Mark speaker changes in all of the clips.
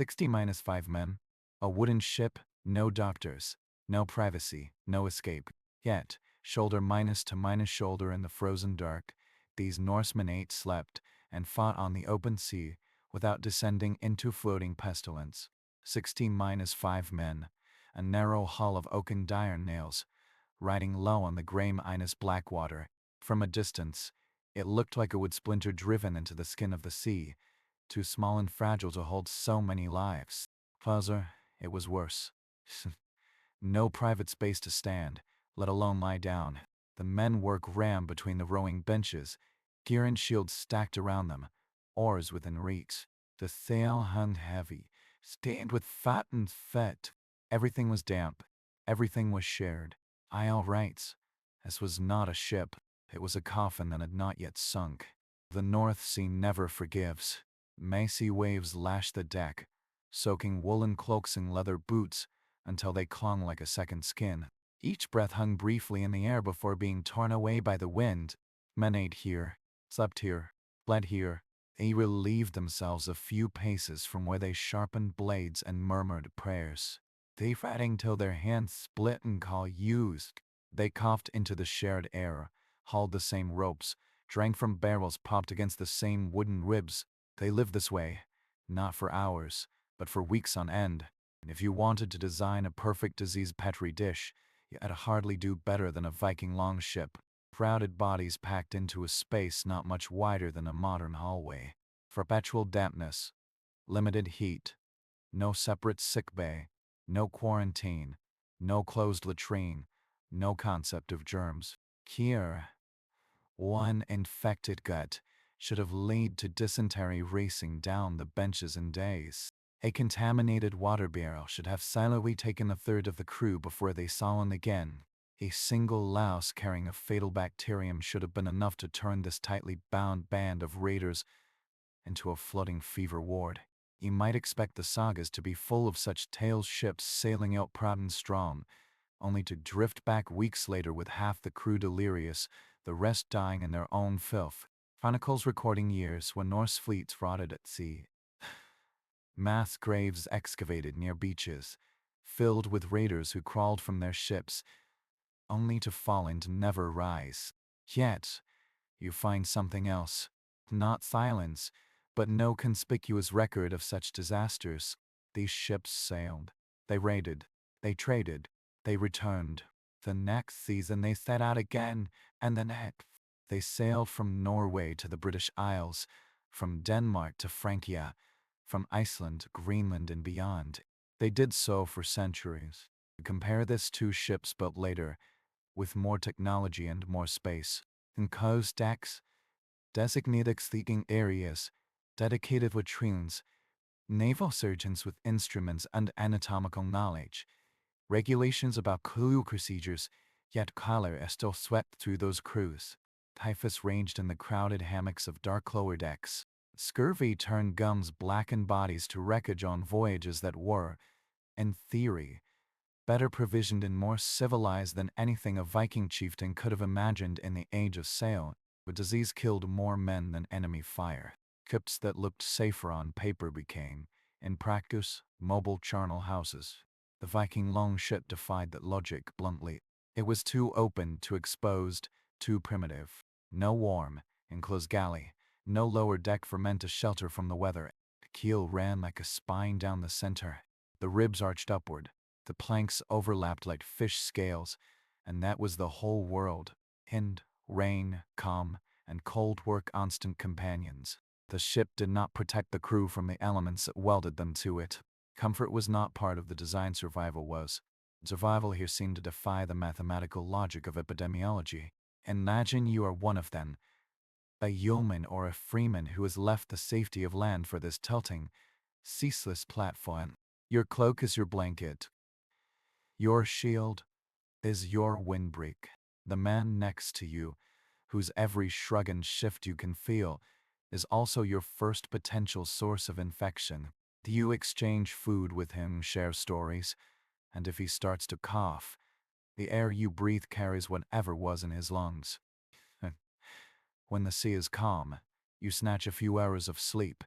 Speaker 1: 60-5 men. A wooden ship, no doctors, no privacy, no escape. Yet, shoulder minus to minus shoulder in the frozen dark, these Norsemen ate, slept, and fought on the open sea without descending into floating pestilence. 60-5 men, a narrow hull of oaken iron nails, riding low on the gray minus black water. From a distance, it looked like a wood splinter driven into the skin of the sea, too small and fragile to hold so many lives. Closer, it was worse. No private space to stand, let alone lie down. The men were crammed between the rowing benches, gear and shields stacked around them, oars within reach. The sail hung heavy, stained with fat and fat. Everything was damp. Everything was shared. All rights. This was not a ship. It was a coffin that had not yet sunk. The North Sea never forgives. Macy waves lashed the deck, soaking woolen cloaks and leather boots until they clung like a second skin. Each breath hung briefly in the air before being torn away by the wind. Men ate here, slept here, bled here. They relieved themselves a few paces from where they sharpened blades and murmured prayers. They fretting till their hands split and call used. They coughed into the shared air, hauled the same ropes, drank from barrels propped against the same wooden ribs. They lived this way, not for hours, but for weeks on end. And if you wanted to design a perfect disease-petri dish, you had hardly do better than a Viking longship. Crowded bodies packed into a space not much wider than a modern hallway. Perpetual dampness, limited heat, no separate sick bay, no quarantine, no closed latrine, no concept of germs. Here, one infected gut should have led to dysentery racing down the benches in days. A contaminated water barrel should have silently taken a third of the crew before they saw one again. A single louse carrying a fatal bacterium should have been enough to turn this tightly bound band of raiders into a flooding fever ward. You might expect the sagas to be full of such tales, ships sailing out proud and strong, only to drift back weeks later with half the crew delirious, the rest dying in their own filth. Chronicles recording years when Norse fleets rotted at sea. Mass graves excavated near beaches, filled with raiders who crawled from their ships, only to fall and never rise. Yet, you find something else. Not silence, but no conspicuous record of such disasters. These ships sailed. They raided. They traded. They returned. The next season they set out again, and the next. They sailed from Norway to the British Isles, from Denmark to Francia, from Iceland to Greenland and beyond. They did so for centuries. Compare this to ships built later, with more technology and more space. In coast decks, designated sleeping areas, dedicated latrines, naval surgeons with instruments and anatomical knowledge, regulations about crew procedures, yet cholera still swept through those crews. Typhus raged in the crowded hammocks of dark lower decks. Scurvy turned gums blackened bodies to wreckage on voyages that were, in theory, better provisioned and more civilized than anything a Viking chieftain could have imagined in the age of sail. But disease killed more men than enemy fire. Ships that looked safer on paper became, in practice, mobile charnel houses. The Viking longship defied that logic bluntly. It was too open, too exposed, too primitive. No warm, enclosed galley, no lower deck for men to shelter from the weather. The keel ran like a spine down the center. The ribs arched upward. The planks overlapped like fish scales, and that was the whole world. Wind, rain, calm, and cold were constant companions. The ship did not protect the crew from the elements that welded them to it. Comfort was not part of the design. Survival was. Survival here seemed to defy the mathematical logic of epidemiology. Imagine you are one of them, a yeoman or a freeman who has left the safety of land for this tilting, ceaseless platform. Your cloak is your blanket. Your shield is your windbreak. The man next to you, whose every shrug and shift you can feel, is also your first potential source of infection. Do you exchange food with him, share stories, and if he starts to cough, the air you breathe carries whatever was in his lungs. When the sea is calm, you snatch a few hours of sleep,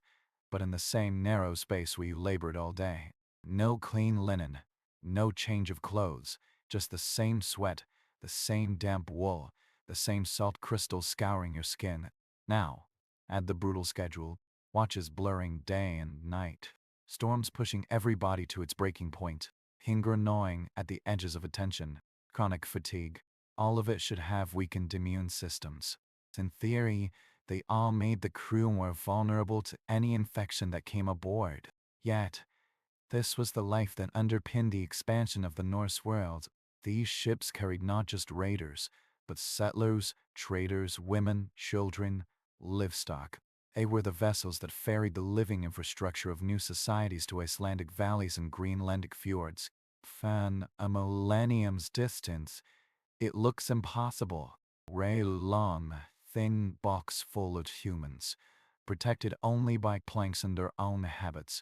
Speaker 1: but in the same narrow space we labored all day. No clean linen, no change of clothes, just the same sweat, the same damp wool, the same salt crystals scouring your skin. Now, add the brutal schedule, watches blurring day and night, storms pushing everybody to its breaking point, hunger gnawing at the edges of attention, chronic fatigue. All of it should have weakened immune systems. In theory, they all made the crew more vulnerable to any infection that came aboard. Yet, this was the life that underpinned the expansion of the Norse world. These ships carried not just raiders, but settlers, traders, women, children, livestock. They were the vessels that ferried the living infrastructure of new societies to Icelandic valleys and Greenlandic fjords. From a millennium's distance, it looks impossible. Ray long, thin box full of humans, protected only by planks and their own habits,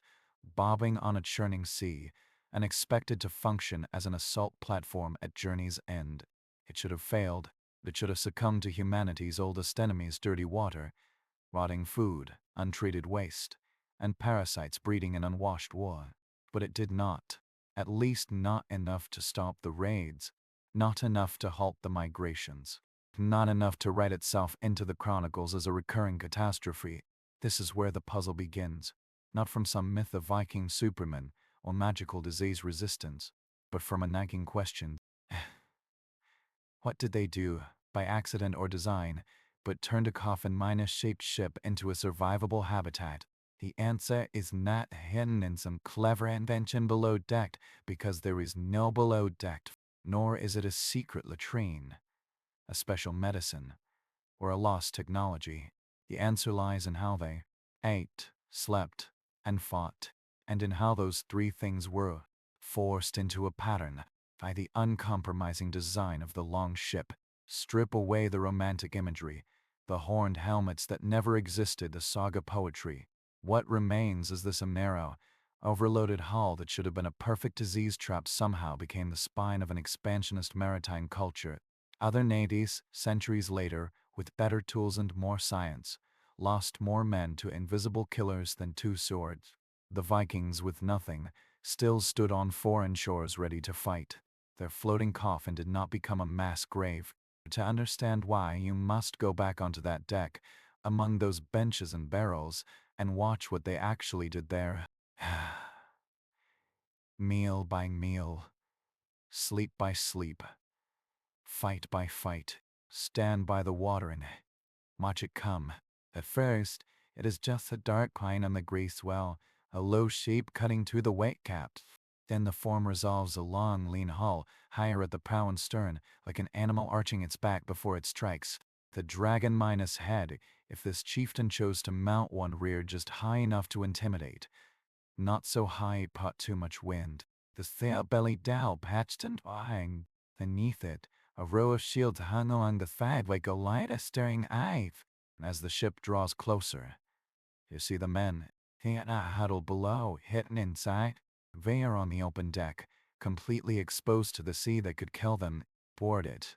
Speaker 1: bobbing on a churning sea, and expected to function as an assault platform at journey's end. It should have failed. It should have succumbed to humanity's oldest enemies: dirty water, rotting food, untreated waste, and parasites breeding in unwashed wool. But it did not. At least not enough to stop the raids, not enough to halt the migrations, not enough to write itself into the chronicles as a recurring catastrophe. This is where the puzzle begins, not from some myth of Viking supermen or magical disease resistance, but from a nagging question. What did they do, by accident or design, but turned a coffin-shaped ship into a survivable habitat? The answer is not hidden in some clever invention below deck, because there is no below deck, nor is it a secret latrine, a special medicine, or a lost technology. The answer lies in how they ate, slept, and fought, and in how those three things were forced into a pattern by the uncompromising design of the Longship. Strip away the romantic imagery, the horned helmets that never existed, the saga poetry. What remains is this narrow, overloaded hull that should have been a perfect disease trap somehow became the spine of an expansionist maritime culture. Other navies, centuries later, with better tools and more science, lost more men to invisible killers than two swords. The Vikings, with nothing, still stood on foreign shores ready to fight. Their floating coffin did not become a mass grave. To understand why, you must go back onto that deck, among those benches and barrels, and watch what they actually did there. Meal by meal, sleep by sleep, fight by fight, stand by the water and watch it come. At first, it is just a dark pine on the grease well, a low shape cutting through the white caps. Then the form resolves a long, lean hull, higher at the prow and stern, like an animal arching its back before it strikes. The dragon minus head, if this chieftain chose to mount one, reared just high enough to intimidate. Not so high it caught too much wind. The sail-bellied dow patched and lying. Beneath it, a row of shields hung along the side like a light staring eyes. As the ship draws closer, you see the men, huddled below, hidden inside. They are on the open deck, completely exposed to the sea that could kill them. Board it,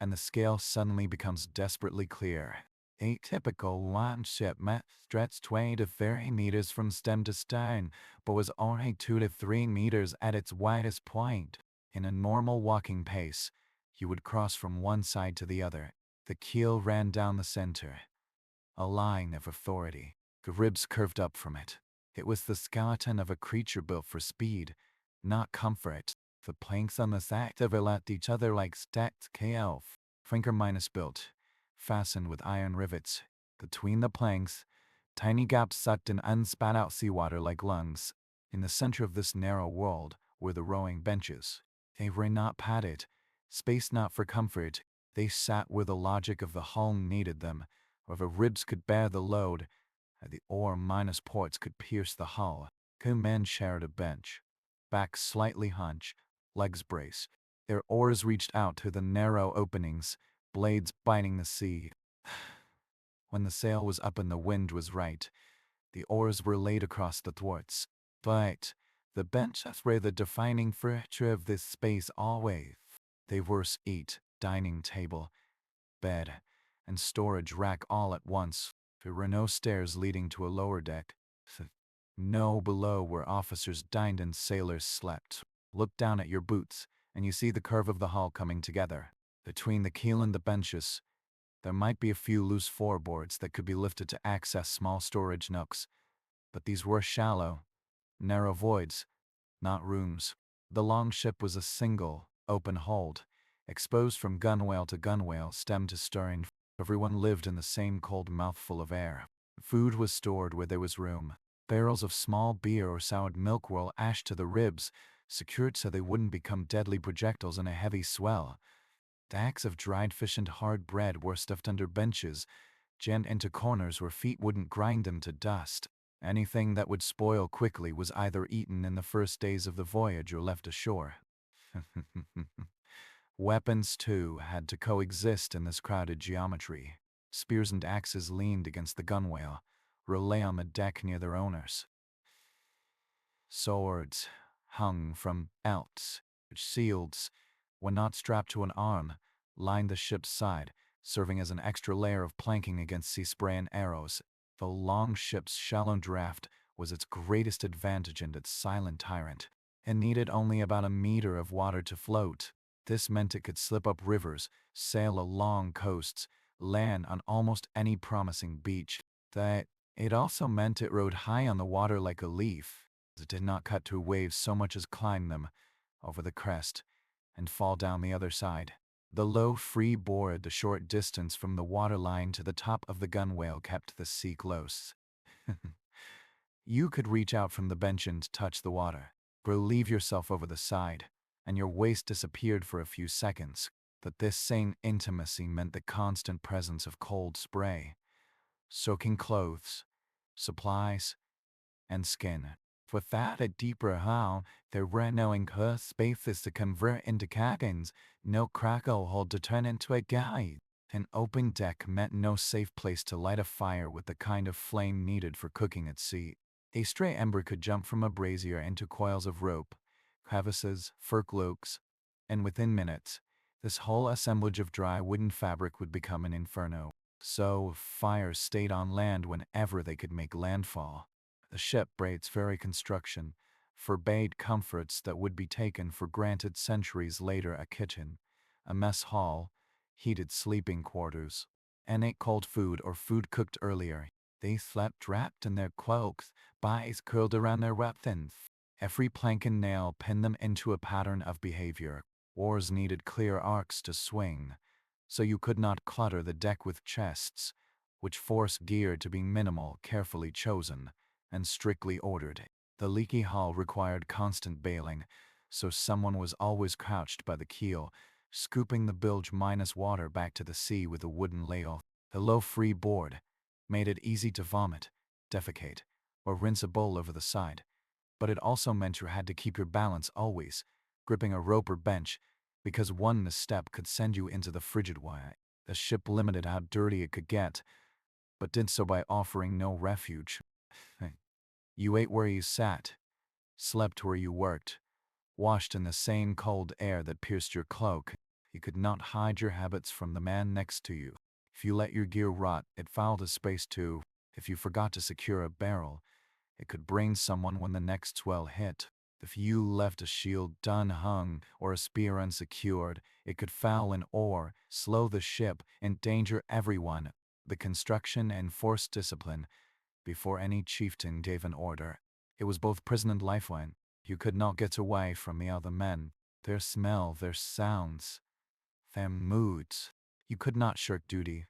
Speaker 1: and the scale suddenly becomes desperately clear. A typical longship stretched 20 to 30 meters from stem to stern, but was only 2 to 3 meters at its widest point. In a normal walking pace, you would cross from one side to the other. The keel ran down the center, a line of authority. The ribs curved up from it. It was the skeleton of a creature built for speed, not comfort. The planks on the side overlapped each other like stacked kale. Flanker minus built, fastened with iron rivets. Between the planks, tiny gaps sucked and unspat out seawater like lungs. In the center of this narrow world were the rowing benches. They were not padded, spaced not for comfort. They sat where the logic of the hull needed them, where the ribs could bear the load, and the oar minus ports could pierce the hull. Two men shared a bench, backs slightly hunched, legs braced. Their oars reached out to the narrow openings, blades biting the sea. When the sail was up and the wind was right, the oars were laid across the thwarts. But the benches were the defining feature of this space always. They were eat, dining table, bed, and storage rack all at once. There were no stairs leading to a lower deck. No below where officers dined and sailors slept. Look down at your boots, and you see the curve of the hull coming together. Between the keel and the benches, there might be a few loose floorboards that could be lifted to access small storage nooks, but these were shallow, narrow voids, not rooms. The longship was a single, open hold, exposed from gunwale to gunwale, stem to stern. Everyone lived in the same cold mouthful of air. Food was stored where there was room. Barrels of small beer or soured milk were ashed to the ribs, secured so they wouldn't become deadly projectiles in a heavy swell. Stacks of dried fish and hard bread were stuffed under benches, jammed into corners where feet wouldn't grind them to dust. Anything that would spoil quickly was either eaten in the first days of the voyage or left ashore. Weapons, too, had to coexist in this crowded geometry. Spears and axes leaned against the gunwale, or lay on the deck near their owners. Swords hung from belts, which shields, when not strapped to an arm, lined the ship's side, serving as an extra layer of planking against sea spray and arrows. The longship's shallow draft was its greatest advantage and its silent tyrant. It needed only about a meter of water to float. This meant it could slip up rivers, sail along coasts, land on almost any promising beach. It also meant it rode high on the water like a leaf. It did not cut through waves so much as climb them over the crest and fall down the other side. The low freeboard a short distance from the waterline to the top of the gunwale kept the sea close. You could reach out from the bench and touch the water, relieve yourself over the side, and your waist disappeared for a few seconds. But this same intimacy meant the constant presence of cold spray, soaking clothes, supplies, and skin. Without a deeper hull, there were no enclosed spaces to convert into cabins, no crackle hole to turn into a guide. An open deck meant no safe place to light a fire with the kind of flame needed for cooking at sea. A stray ember could jump from a brazier into coils of rope, crevices, fir cloaks, and within minutes, this whole assemblage of dry wooden fabric would become an inferno. So, fires stayed on land whenever they could make landfall. The ship, by its very construction, forbade comforts that would be taken for granted centuries later: a kitchen, a mess hall, heated sleeping quarters, and ate cold food or food cooked earlier. They slept wrapped in their cloaks, bodies curled around their weapons. Every plank and nail pinned them into a pattern of behavior. Oars needed clear arcs to swing, so you could not clutter the deck with chests, which forced gear to be minimal, carefully chosen, and strictly ordered. The leaky hull required constant bailing, so someone was always crouched by the keel, scooping the bilge minus water back to the sea with a wooden ladle. The low freeboard made it easy to vomit, defecate, or rinse a bowl over the side, but it also meant you had to keep your balance always, gripping a rope or bench, because one misstep could send you into the frigid water. The ship limited how dirty it could get, but did so by offering no refuge. You ate where you sat, slept where you worked, washed in the same cold air that pierced your cloak. You could not hide your habits from the man next to you. If you let your gear rot, it fouled a space too. If you forgot to secure a barrel, it could brain someone when the next swell hit. If you left a shield unhung or a spear unsecured, it could foul an oar, slow the ship, endanger everyone. The construction enforced discipline before any chieftain gave an order. It was both prison and lifeline. You could not get away from the other men, their smell, their sounds, their moods. You could not shirk duty.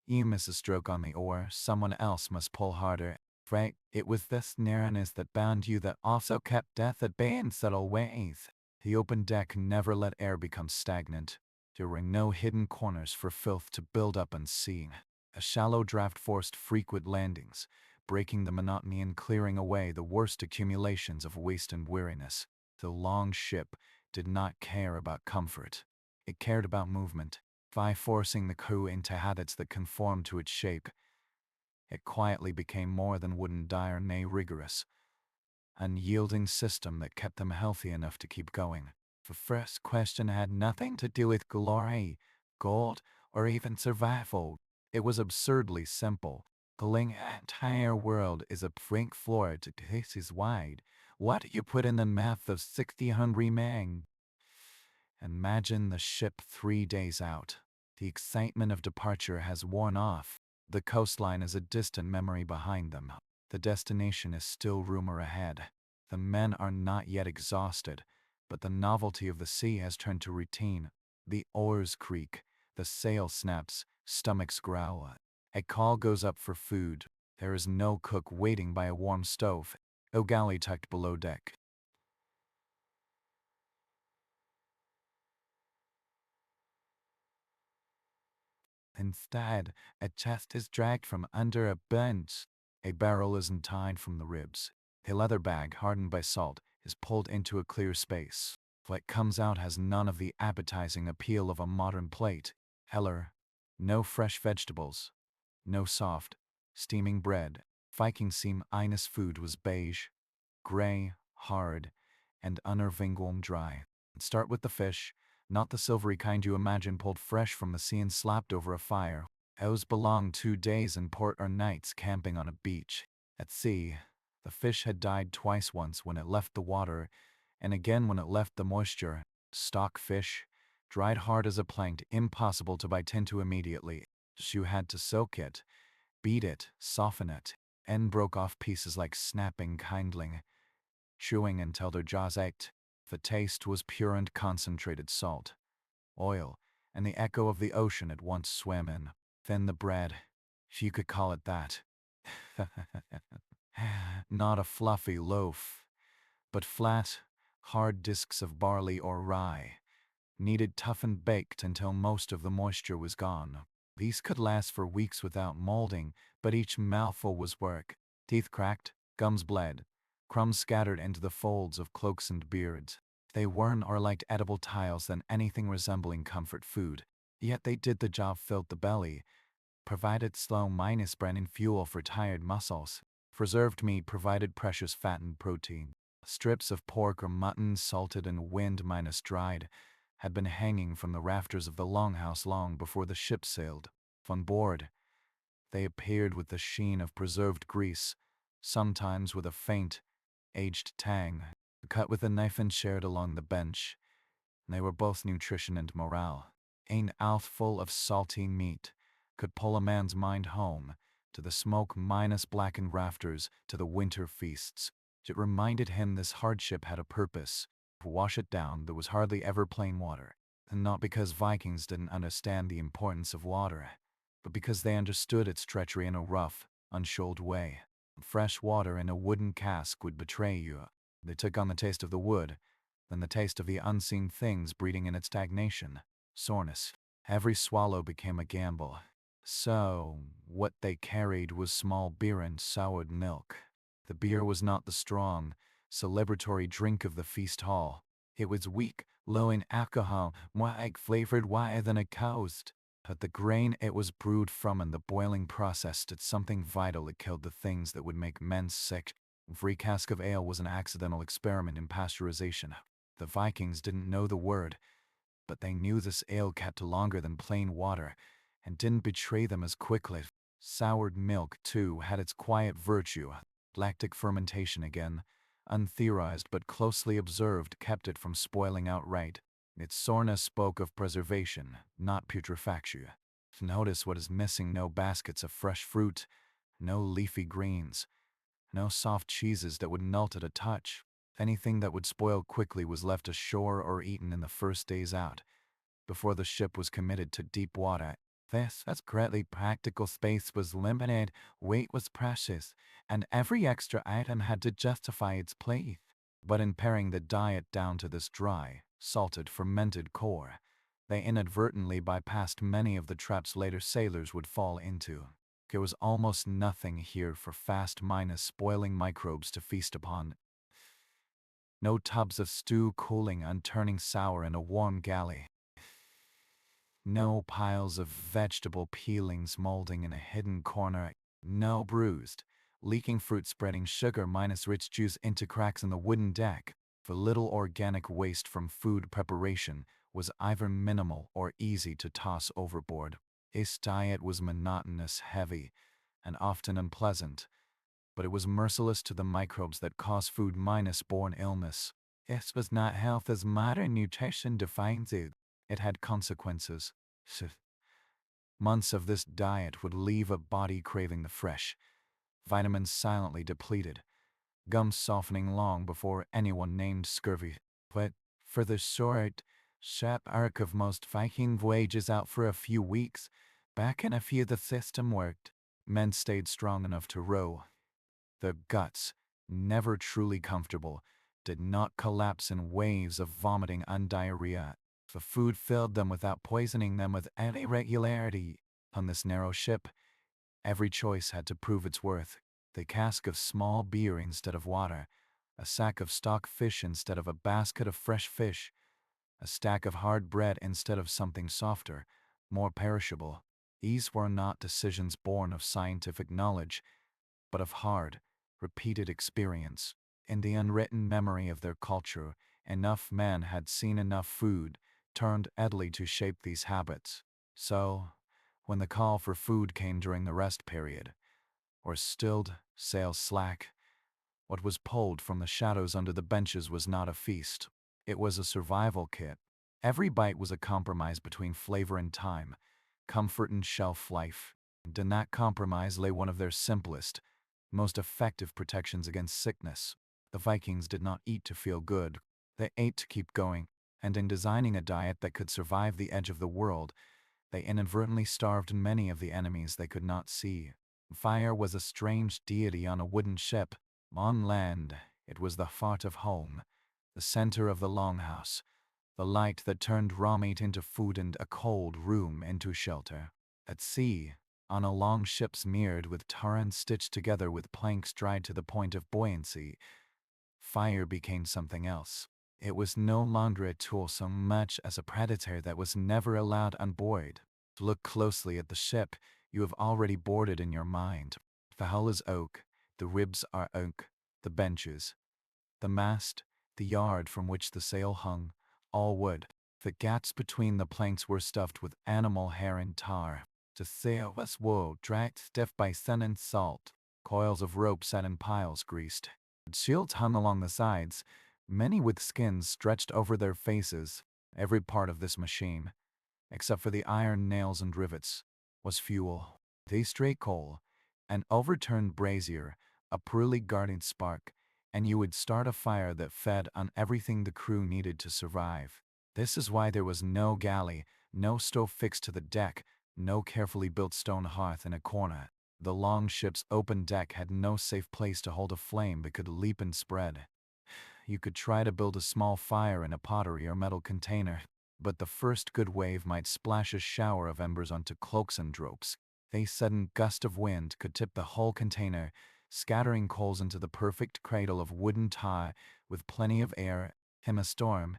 Speaker 1: You miss a stroke on the oar, someone else must pull harder. Right, it was this narrowness that bound you that also kept death at bay in subtle ways. The open deck never let air become stagnant. There were no hidden corners for filth to build up unseen. A shallow draft forced frequent landings, breaking the monotony and clearing away the worst accumulations of waste and weariness. The longship did not care about comfort. It cared about movement. By forcing the crew into habits that conformed to its shape, it quietly became more than wooden dire, nay rigorous, unyielding system that kept them healthy enough to keep going. The first question had nothing to do with glory, gold, or even survival. It was absurdly simple. The entire world is a prank floor to cases wide. What do you put in the mouth of 60 hungry men? Imagine the ship 3 days out. The excitement of departure has worn off. The coastline is a distant memory behind them. The destination is still rumor ahead. The men are not yet exhausted, but the novelty of the sea has turned to routine. The oars creak, the sail snaps, stomachs growl. A call goes up for food. There is no cook waiting by a warm stove. A galley tucked below deck. Instead, a chest is dragged from under a bench. A barrel is untied from the ribs. A leather bag, hardened by salt, is pulled into a clear space. What comes out has none of the appetizing appeal of a modern plate. Heller, no fresh vegetables, no soft, steaming bread. Viking seem Ines food was beige, gray, hard, and unnervingly dry. Start with the fish, not the silvery kind you imagine pulled fresh from the sea and slapped over a fire. Those belonged 2 days in port or nights camping on a beach. At sea, the fish had died twice, once when it left the water, and again when it left the moisture. Stock fish, dried hard as a plank, impossible to bite into immediately. You had to soak it, beat it, soften it, and broke off pieces like snapping kindling, chewing until their jaws ached. The taste was pure and concentrated salt, oil, and the echo of the ocean at once swam in. Then the bread, if you could call it that. Not a fluffy loaf, but flat, hard discs of barley or rye, kneaded tough and baked until most of the moisture was gone. These could last for weeks without molding, but each mouthful was work. Teeth cracked, gums bled, crumbs scattered into the folds of cloaks and beards. They weren't more like edible tiles than anything resembling comfort food. Yet they did the job, filled the belly, provided slow minus brain and fuel for tired muscles. Preserved meat provided precious fat and protein. Strips of pork or mutton, salted and wind minus dried, had been hanging from the rafters of the longhouse long before the ship sailed. On board, they appeared with the sheen of preserved grease, sometimes with a faint, aged tang, cut with a knife and shared along the bench. They were both nutrition and morale. An mouthful of salty meat could pull a man's mind home, to the smoke minus blackened rafters, to the winter feasts. It reminded him this hardship had a purpose. To wash it down, there was hardly ever plain water. And not because Vikings didn't understand the importance of water, but because they understood its treachery in a rough, unshouled way. Fresh water in a wooden cask would betray you. They took on the taste of the wood, then the taste of the unseen things breeding in its stagnation. Soreness. Every swallow became a gamble. So, what they carried was small beer and soured milk. The beer was not the strong, celebratory drink of the feast hall. It was weak, low in alcohol, more egg-flavored wine than a coast. But the grain it was brewed from and the boiling process did something vital. It killed the things that would make men sick. Every cask of ale was an accidental experiment in pasteurization. The Vikings didn't know the word, but they knew this ale kept longer than plain water, and didn't betray them as quickly. Soured milk, too, had its quiet virtue. Lactic fermentation again, untheorized but closely observed, kept it from spoiling outright. Its soreness spoke of preservation, not putrefaction. Notice what is missing: no baskets of fresh fruit, no leafy greens, no soft cheeses that would melt at a touch. Anything that would spoil quickly was left ashore or eaten in the first days out, before the ship was committed to deep water. This was greatly practical. Space was limited, weight was precious, and every extra item had to justify its place. But in paring the diet down to this dry, salted, fermented core, they inadvertently bypassed many of the traps later sailors would fall into. There was almost nothing here for fast minus spoiling microbes to feast upon. No tubs of stew cooling and turning sour in a warm galley. No piles of vegetable peelings molding in a hidden corner. No bruised, leaking fruit spreading sugar minus rich juice into cracks in the wooden deck. The little organic waste from food preparation was either minimal or easy to toss overboard. His diet was monotonous, heavy, and often unpleasant, but it was merciless to the microbes that cause food-borne illness. This was not health as modern nutrition defines it. It had consequences. Months of this diet would leave a body craving the fresh, vitamins silently depleted, gums softening long before anyone named scurvy. But for the sharp arc of most Viking voyages out for a few weeks, back in a few the system worked. Men stayed strong enough to row. Their guts, never truly comfortable, did not collapse in waves of vomiting and diarrhea. The food filled them without poisoning them with any regularity. On this narrow ship, every choice had to prove its worth. The cask of small beer instead of water, a sack of stock fish instead of a basket of fresh fish, a stack of hard bread instead of something softer, more perishable. These were not decisions born of scientific knowledge, but of hard, repeated experience. In the unwritten memory of their culture, enough men had seen enough food, turned edly to shape these habits. So, when the call for food came during the rest period, or stilled sails slack, what was pulled from the shadows under the benches was not a feast. It was a survival kit. Every bite was a compromise between flavor and time, comfort and shelf life. And in that compromise lay one of their simplest, most effective protections against sickness. The Vikings did not eat to feel good. They ate to keep going. And in designing a diet that could survive the edge of the world, they inadvertently starved many of the enemies they could not see. Fire was a strange deity on a wooden ship. On land, it was the heart of home, the center of the longhouse, the light that turned raw meat into food and a cold room into shelter. At sea, on a longship smeared with tar and stitched together with planks dried to the point of buoyancy, fire became something else. It was no longer a tool so much as a predator that was never allowed on board. To look closely at the ship you have already boarded in your mind. The hull is oak, the ribs are oak, the benches, the mast, the yard from which the sail hung, all wood. The gaps between the planks were stuffed with animal hair and tar. The sail was wool, dried stiff by sun and salt. Coils of rope sat in piles greased. Shields hung along the sides, many with skins stretched over their faces. Every part of this machine, except for the iron nails and rivets, was fuel. They stray coal, an overturned brazier, a poorly guarded spark, and you would start a fire that fed on everything the crew needed to survive. This is why there was no galley, no stove fixed to the deck, no carefully built stone hearth in a corner. The Longship's open deck had no safe place to hold a flame that could leap and spread. You could try to build a small fire in a pottery or metal container, but the first good wave might splash a shower of embers onto cloaks and ropes. A sudden gust of wind could tip the whole container, scattering coals into the perfect cradle of wooden tie with plenty of air. In a storm,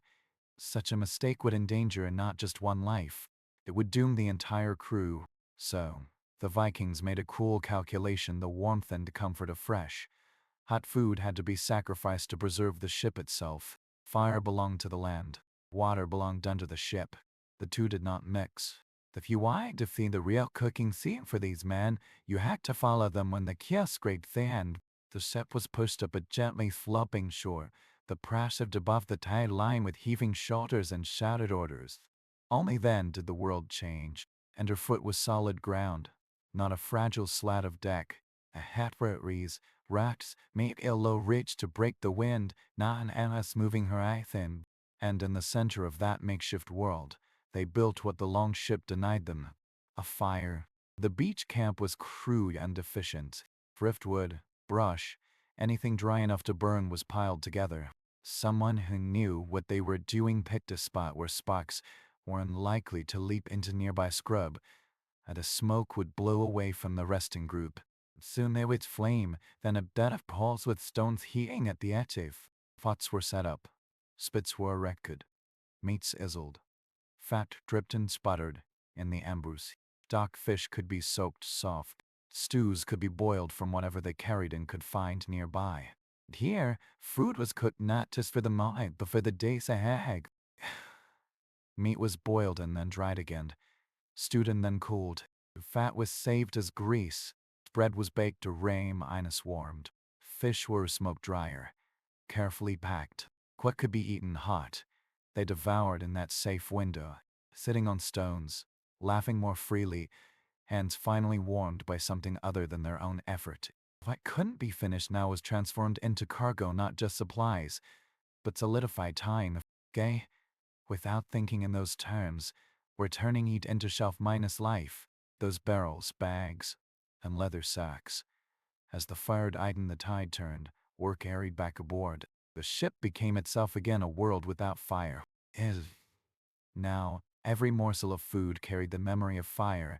Speaker 1: such a mistake would endanger not just one life, it would doom the entire crew. So, the Vikings made a cool calculation: the warmth and comfort of fresh, hot food had to be sacrificed to preserve the ship itself. Fire belonged to the land. Water belonged under the ship. The two did not mix. If you wanted to feed the real cooking scene for these men, you had to follow them when the keel scraped thin. The ship was pushed up a gently sloping shore, the press lived above the tide line with heaving shoulders and shouted orders. Only then did the world change. Underfoot was solid ground, not a fragile slat of deck. A hat where it rees, rocks made a low ridge to break the wind, not an ass moving her eye thin. And in the center of that makeshift world, they built what the longship denied them: a fire. The beach camp was crude and efficient. Driftwood, brush, anything dry enough to burn was piled together. Someone who knew what they were doing picked a spot where sparks were unlikely to leap into nearby scrub, and the smoke would blow away from the resting group. Soon they would flame, then a bed of poles with stones heating at the edge. Pots were set up, spits were erected, meats sizzled, fat dripped and sputtered in the embers. Stock fish could be soaked soft. Stews could be boiled from whatever they carried and could find nearby. Here, food was cooked not just for the moment, but for the days ahead. Meat was boiled and then dried again, stewed and then cooled. Fat was saved as grease. Bread was baked to warmed. Fish were smoked drier, carefully packed. What could be eaten hot, they devoured in that safe window, sitting on stones, laughing more freely, hands finally warmed by something other than their own effort. What couldn't be finished now was transformed into cargo, not just supplies, but solidified time. Gay, without thinking in those terms, we're turning it into shelf-life. Those barrels, bags, and leather sacks. As the fire died and the tide turned, were carried back aboard. The ship became itself again a world without fire. Now, every morsel of food carried the memory of fire,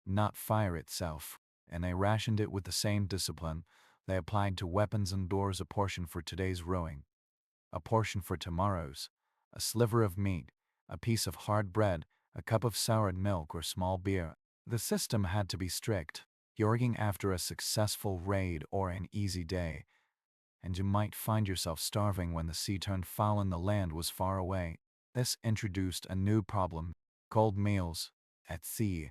Speaker 1: not fire itself, and they rationed it with the same discipline they applied to weapons and doors, a portion for today's rowing, a portion for tomorrow's, a sliver of meat, a piece of hard bread, a cup of soured milk or small beer. The system had to be strict, yorking after a successful raid or an easy day, and you might find yourself starving when the sea turned foul and the land was far away. This introduced a new problem: cold meals. At sea,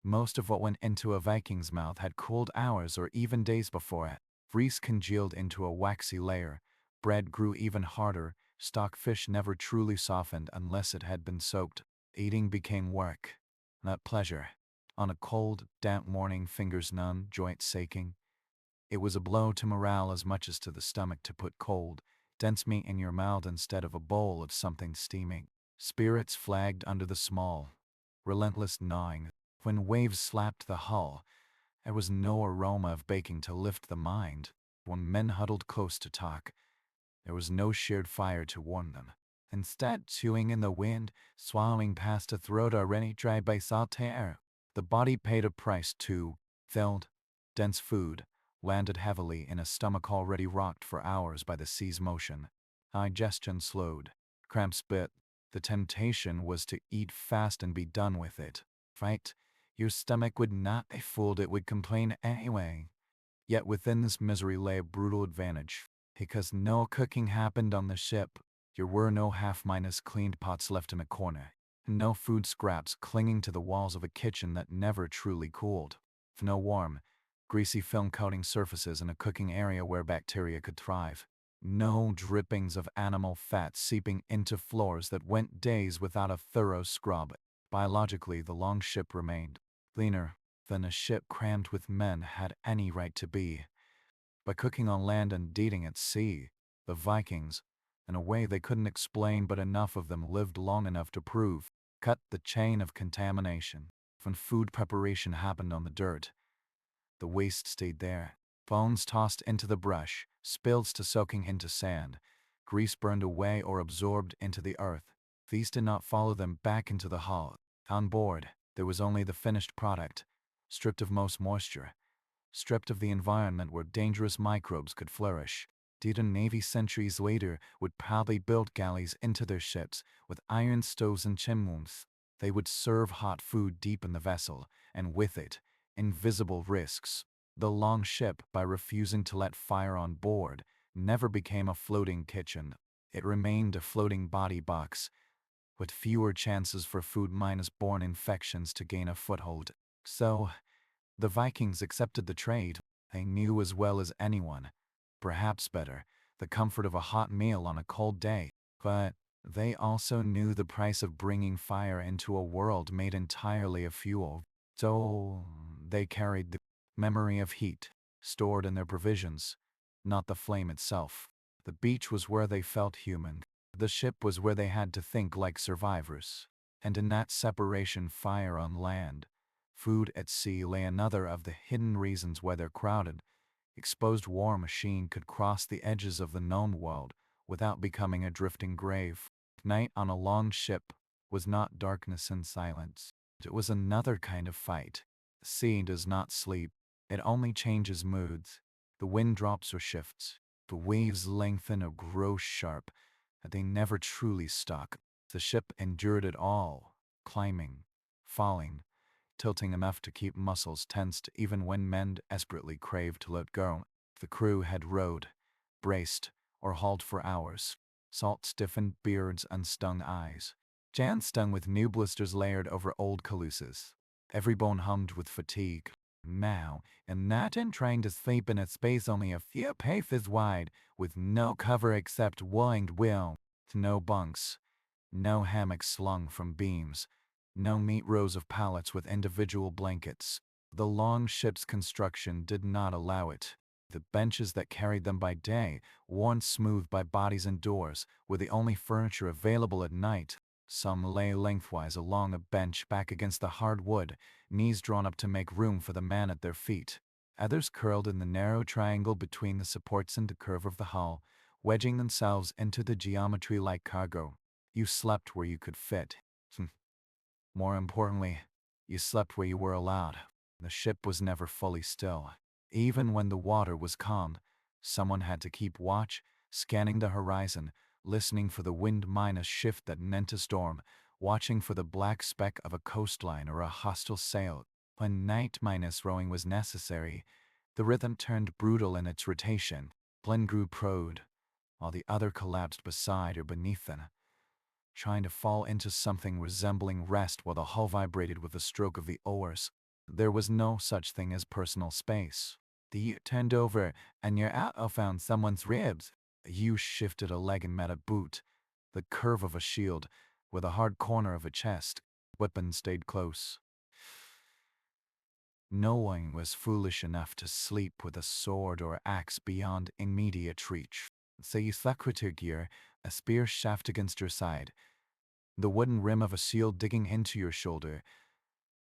Speaker 1: most of what went into a Viking's mouth had cooled hours or even days before it. Grease congealed into a waxy layer. Bread grew even harder. Stockfish never truly softened unless it had been soaked. Eating became work, not pleasure. On a cold, damp morning, fingers numb, joints aching. It was a blow to morale as much as to the stomach to put cold, dense meat in your mouth instead of a bowl of something steaming. Spirits flagged under the small, relentless gnawing. When waves slapped the hull, there was no aroma of baking to lift the mind. When men huddled close to talk, there was no shared fire to warm them. Instead, chewing in the wind, swallowing past a throat already dry by salt air, the body paid a price too. Filled, dense food landed heavily in a stomach already rocked for hours by the sea's motion. Digestion slowed. Cramps bit. The temptation was to eat fast and be done with it. Right? Your stomach would not be fooled, it would complain anyway. Yet within this misery lay a brutal advantage. Because no cooking happened on the ship, there were no half-cleaned pots left in a corner. No food scraps clinging to the walls of a kitchen that never truly cooled. No warm, greasy film coating surfaces in a cooking area where bacteria could thrive. No drippings of animal fat seeping into floors that went days without a thorough scrub. Biologically, the Longship remained cleaner than a ship crammed with men had any right to be. By cooking on land and eating at sea, the Vikings, in a way they couldn't explain but enough of them lived long enough to prove, cut the chain of contamination. When food preparation happened on the dirt, the waste stayed there. Bones tossed into the brush, spills to soaking into sand, grease burned away or absorbed into the earth. These did not follow them back into the hull. On board, there was only the finished product, stripped of most moisture, stripped of the environment where dangerous microbes could flourish. The Navy centuries later would proudly build galleys into their ships with iron stoves and chimneys. They would serve hot food deep in the vessel, and with it, invisible risks. The Longship, by refusing to let fire on board, never became a floating kitchen. It remained a floating body box, with fewer chances for food-borne infections to gain a foothold. So, the Vikings accepted the trade. They knew as well as anyone, perhaps better, the comfort of a hot meal on a cold day. But they also knew the price of bringing fire into a world made entirely of fuel. So they carried the memory of heat, stored in their provisions, not the flame itself. The beach was where they felt human. The ship was where they had to think like survivors. And in that separation, fire on land, food at sea, lay another of the hidden reasons why their crowded, exposed war machine could cross the edges of the known world without becoming a drifting grave. Night on a Longship was not darkness and silence. It was another kind of fight. The sea does not sleep. It only changes moods. The wind drops or shifts. The waves lengthen or grow sharp, but they never truly stuck. The ship endured it all, climbing, falling, tilting enough to keep muscles tensed even when men desperately craved to let go. The crew had rowed, braced, or hauled for hours. Salt stiffened beards and stung eyes. Jan stung with new blisters layered over old caluses. Every bone hummed with fatigue. Now, imagine trying to sleep in a space only a few paces wide, with no cover except winged will, no bunks, no hammocks slung from beams, no neat rows of pallets with individual blankets. The Longship's construction did not allow it. The benches that carried them by day, worn smooth by bodies indoors, were the only furniture available at night. Some lay lengthwise along a bench back against the hard wood, knees drawn up to make room for the man at their feet. Others curled in the narrow triangle between the supports and the curve of the hull, wedging themselves into the geometry like cargo. You slept where you could fit. More importantly, you slept where you were allowed. The ship was never fully still. Even when the water was calm, someone had to keep watch, scanning the horizon, listening for the wind minus shift that meant a storm, watching for the black speck of a coastline or a hostile sail. When night minus rowing was necessary, the rhythm turned brutal in its rotation. One grew proud, while the other collapsed beside or beneath them, trying to fall into something resembling rest while the hull vibrated with the stroke of the oars. There was no such thing as personal space. You turned over, and your elbow found someone's ribs. You shifted a leg and met a boot, the curve of a shield, with a hard corner of a chest. Weapon stayed close. No one was foolish enough to sleep with a sword or axe beyond immediate reach. So you slept with your gear, a spear shaft against your side, the wooden rim of a shield digging into your shoulder,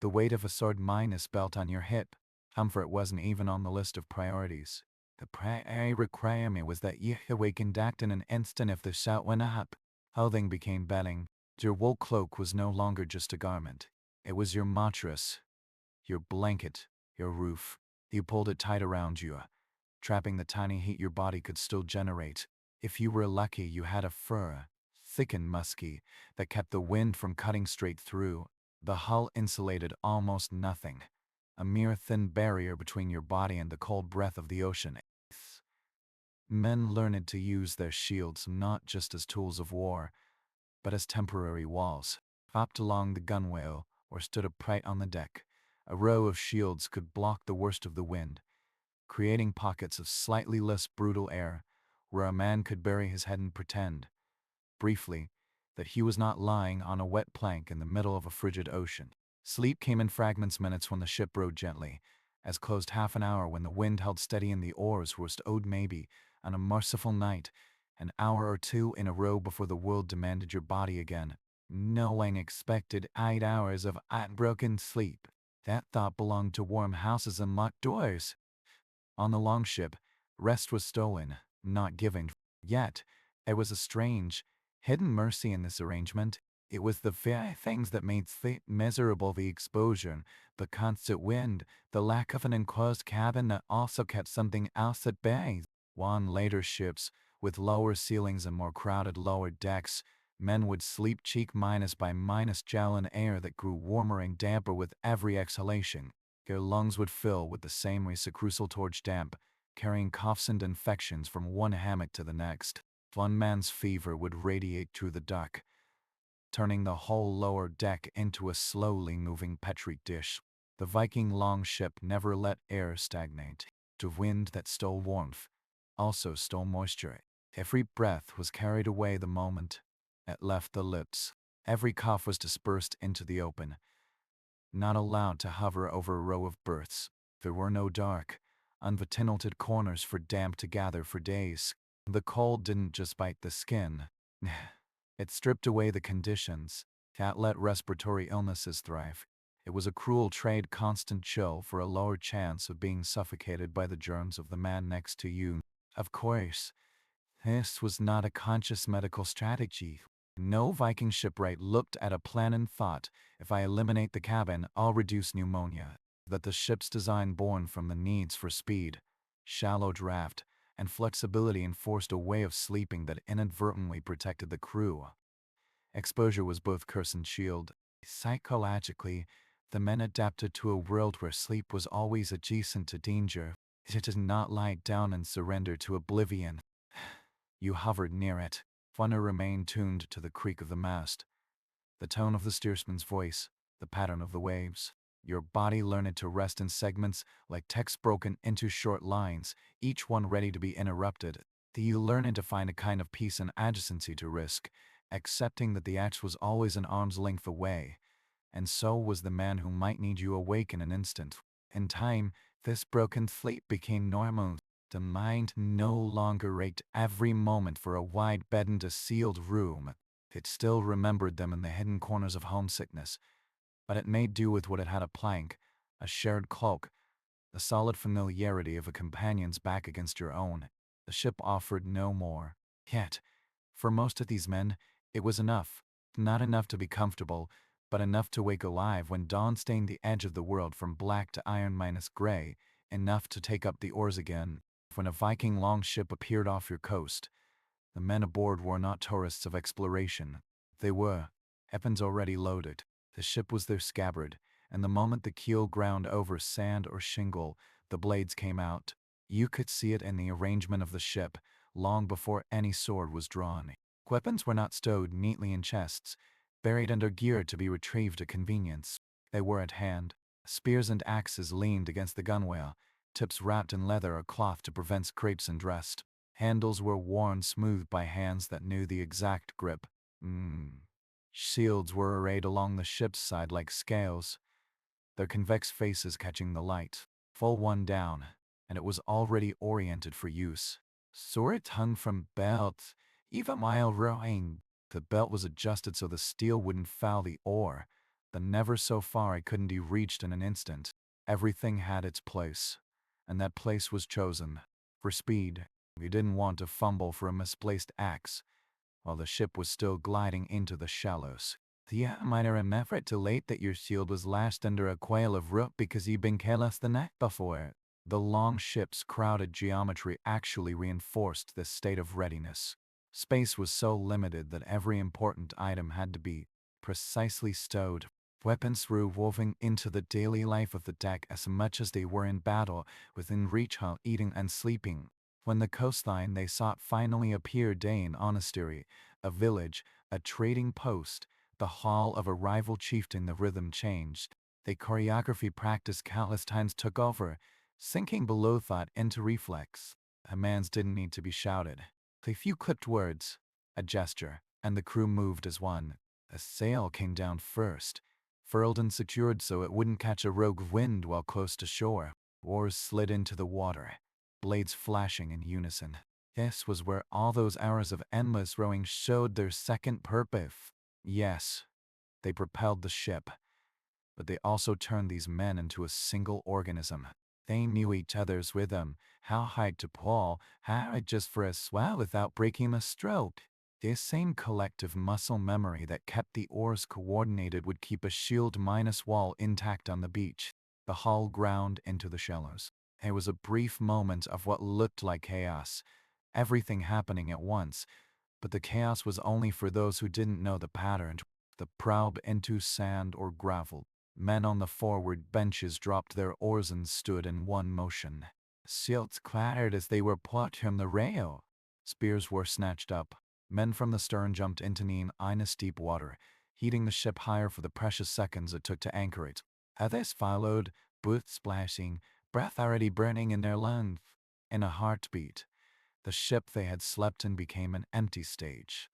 Speaker 1: the weight of a sword minus belt on your hip. Comfort wasn't even on the list of priorities. The primary requirement was that you awakened act in an instant if the shout went up. Clothing became bedding. Your wool cloak was no longer just a garment. It was your mattress, your blanket, your roof. You pulled it tight around you, trapping the tiny heat your body could still generate. If you were lucky, you had a fur, thick and musky, that kept the wind from cutting straight through. The hull insulated almost nothing, a mere thin barrier between your body and the cold breath of the ocean. Men learned to use their shields not just as tools of war, but as temporary walls. Hopped along the gunwale or stood upright on the deck, a row of shields could block the worst of the wind, creating pockets of slightly less brutal air where a man could bury his head and pretend, briefly, that he was not lying on a wet plank in the middle of a frigid ocean. Sleep came in fragments minutes when the ship rode gently, as closed half an hour when the wind held steady and the oars were owed maybe, on a merciful night, an hour or two in a row before the world demanded your body again. No one expected 8 hours of unbroken sleep. That thought belonged to warm houses and locked doors. On the Longship, rest was stolen, not given. Yet, there was a strange, hidden mercy in this arrangement. It was the very things that made sleep miserable: the exposure, the constant wind, the lack of an enclosed cabin that also kept something else at bay. On later ships, with lower ceilings and more crowded lower decks, men would sleep cheek minus by minus gel in air that grew warmer and damper with every exhalation. Their lungs would fill with the same reciprocal torch damp, carrying coughs and infections from one hammock to the next. One man's fever would radiate through the dark, turning the whole lower deck into a slowly moving petri dish. The Viking longship never let air stagnate. The wind that stole warmth also stole moisture. Every breath was carried away the moment it left the lips. Every cough was dispersed into the open, not allowed to hover over a row of berths. There were no dark, unventilated corners for damp to gather for days. The cold didn't just bite the skin. It stripped away the conditions that let respiratory illnesses thrive. It was a cruel trade, constant chill for a lower chance of being suffocated by the germs of the man next to you. Of course, this was not a conscious medical strategy. No Viking shipwright looked at a plan and thought, if I eliminate the cabin, I'll reduce pneumonia. That the ship's design, born from the needs for speed, shallow draft, and flexibility, enforced a way of sleeping that inadvertently protected the crew. Exposure was both curse and shield. Psychologically, the men adapted to a world where sleep was always adjacent to danger. It did not lie down and surrender to oblivion. You hovered near it. Funner remained tuned to the creak of the mast, the tone of the steersman's voice, the pattern of the waves. Your body learned to rest in segments like text broken into short lines, each one ready to be interrupted. You learned to find a kind of peace and adjacency to risk, accepting that the axe was always an arm's length away. And so was the man who might need you awake in an instant. In time, this broken fleet became normal. The mind no longer raked every moment for a wide bed and a sealed room. It still remembered them in the hidden corners of homesickness, but it made do with what it had: a plank, a shared cloak, the solid familiarity of a companion's back against your own. The ship offered no more. Yet, for most of these men, it was enough. Not enough to be comfortable, but enough to wake alive when dawn stained the edge of the world from black to iron minus gray, enough to take up the oars again. When a Viking longship appeared off your coast, the men aboard were not tourists of exploration. They were weapons already loaded. The ship was their scabbard, and the moment the keel ground over sand or shingle, the blades came out. You could see it in the arrangement of the ship, long before any sword was drawn. Weapons were not stowed neatly in chests, buried under gear to be retrieved at convenience. They were at hand. Spears and axes leaned against the gunwale, tips wrapped in leather or cloth to prevent scrapes and rust. Handles were worn smooth by hands that knew the exact grip. Shields were arrayed along the ship's side like scales, their convex faces catching the light. Full one down, and it was already oriented for use. Swords hung from belts, even while rowing. The belt was adjusted so the steel wouldn't foul the oar, but never so far it couldn't be reached in an instant. Everything had its place, and that place was chosen. For speed, you didn't want to fumble for a misplaced axe, while the ship was still gliding into the shallows. You might remember too late that your shield was lashed under a coil of rope because you'd been careless the night before. The Longship's crowded geometry actually reinforced this state of readiness. Space was so limited that every important item had to be precisely stowed. Weapons were woven into the daily life of the deck as much as they were in battle, within reach while eating and sleeping. When the coastline they sought finally appeared, an monastery, a village, a trading post, the hall of a rival chieftain, the rhythm changed. The choreography practiced countless times took over, sinking below thought into reflex. Commands didn't need to be shouted. A few clipped words, a gesture, and the crew moved as one. A sail came down first, furled and secured so it wouldn't catch a rogue wind while close to shore. Oars slid into the water, blades flashing in unison. This was where all those hours of endless rowing showed their second purpose. Yes, they propelled the ship, but they also turned these men into a single organism. They knew each other's rhythm, how high to pull, how just for a swell without breaking a stroke. This same collective muscle memory that kept the oars coordinated would keep a shield minus wall intact on the beach. The hull ground into the shallows. It was a brief moment of what looked like chaos, everything happening at once, but the chaos was only for those who didn't know the pattern. The prow into sand or gravel. Men on the forward benches dropped their oars and stood in one motion. Shields clattered as they were put from the rail. Spears were snatched up. Men from the stern jumped into knee-inch deep water, heating the ship higher for the precious seconds it took to anchor it. Others followed, boots splashing, breath already burning in their lungs. In a heartbeat, the ship they had slept in became an empty stage.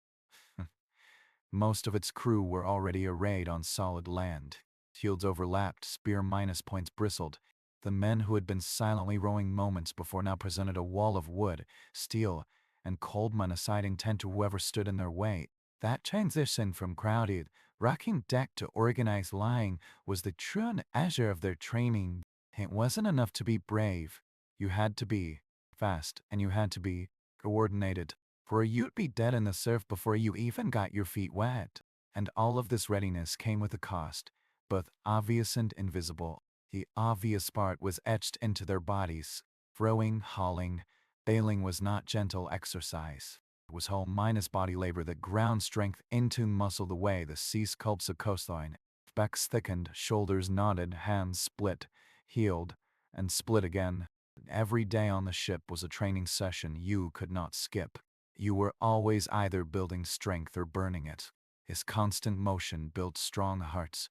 Speaker 1: Most of its crew were already arrayed on solid land. Shields overlapped, spear minus points bristled. The men who had been silently rowing moments before now presented a wall of wood, steel, and cold monocide intent to whoever stood in their way. That transition from crowded, rocking deck to organized lying was the true measure of their training. It wasn't enough to be brave. You had to be fast, and you had to be coordinated, for you'd be dead in the surf before you even got your feet wet. And all of this readiness came with a cost, both obvious and invisible. The obvious part was etched into their bodies. Rowing, hauling, bailing was not gentle exercise. It was whole minus body labor that ground strength into muscle the way the sea sculpts a coastline. Backs thickened, shoulders knotted, hands split, healed, and split again. Every day on the ship was a training session you could not skip. You were always either building strength or burning it. His constant motion built strong hearts,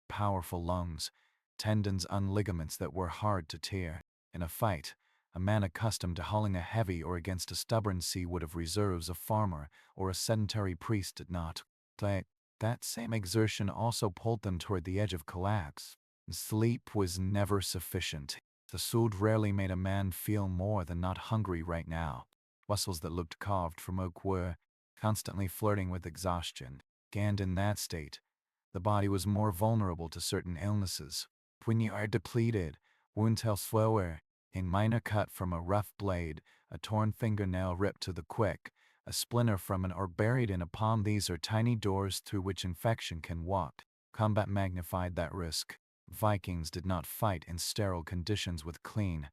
Speaker 1: powerful lungs, tendons and ligaments that were hard to tear. In a fight, a man accustomed to hauling a heavy or against a stubborn sea would have reserves. A farmer or a sedentary priest did not. That same exertion also pulled them toward the edge of collapse. Sleep was never sufficient. The food rarely made a man feel more than not hungry right now. Muscles that looked carved from oak were constantly flirting with exhaustion. And in that state, the body was more vulnerable to certain illnesses. When you are depleted, wounds heal slower. A minor cut from a rough blade, a torn fingernail ripped to the quick, a splinter from an or buried in a palm, these are tiny doors through which infection can walk. Combat magnified that risk. Vikings did not fight in sterile conditions with clean,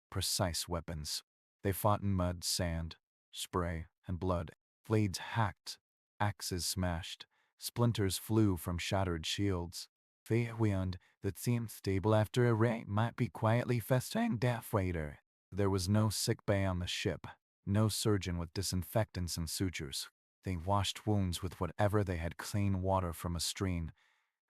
Speaker 1: precise weapons. They fought in mud, sand, spray, and blood. Blades hacked, axes smashed, splinters flew from shattered shields. The wind that seemed stable after a rain might be quietly festering death later. There was no sick bay on the ship, no surgeon with disinfectants and sutures. They washed wounds with whatever they had, clean water from a stream.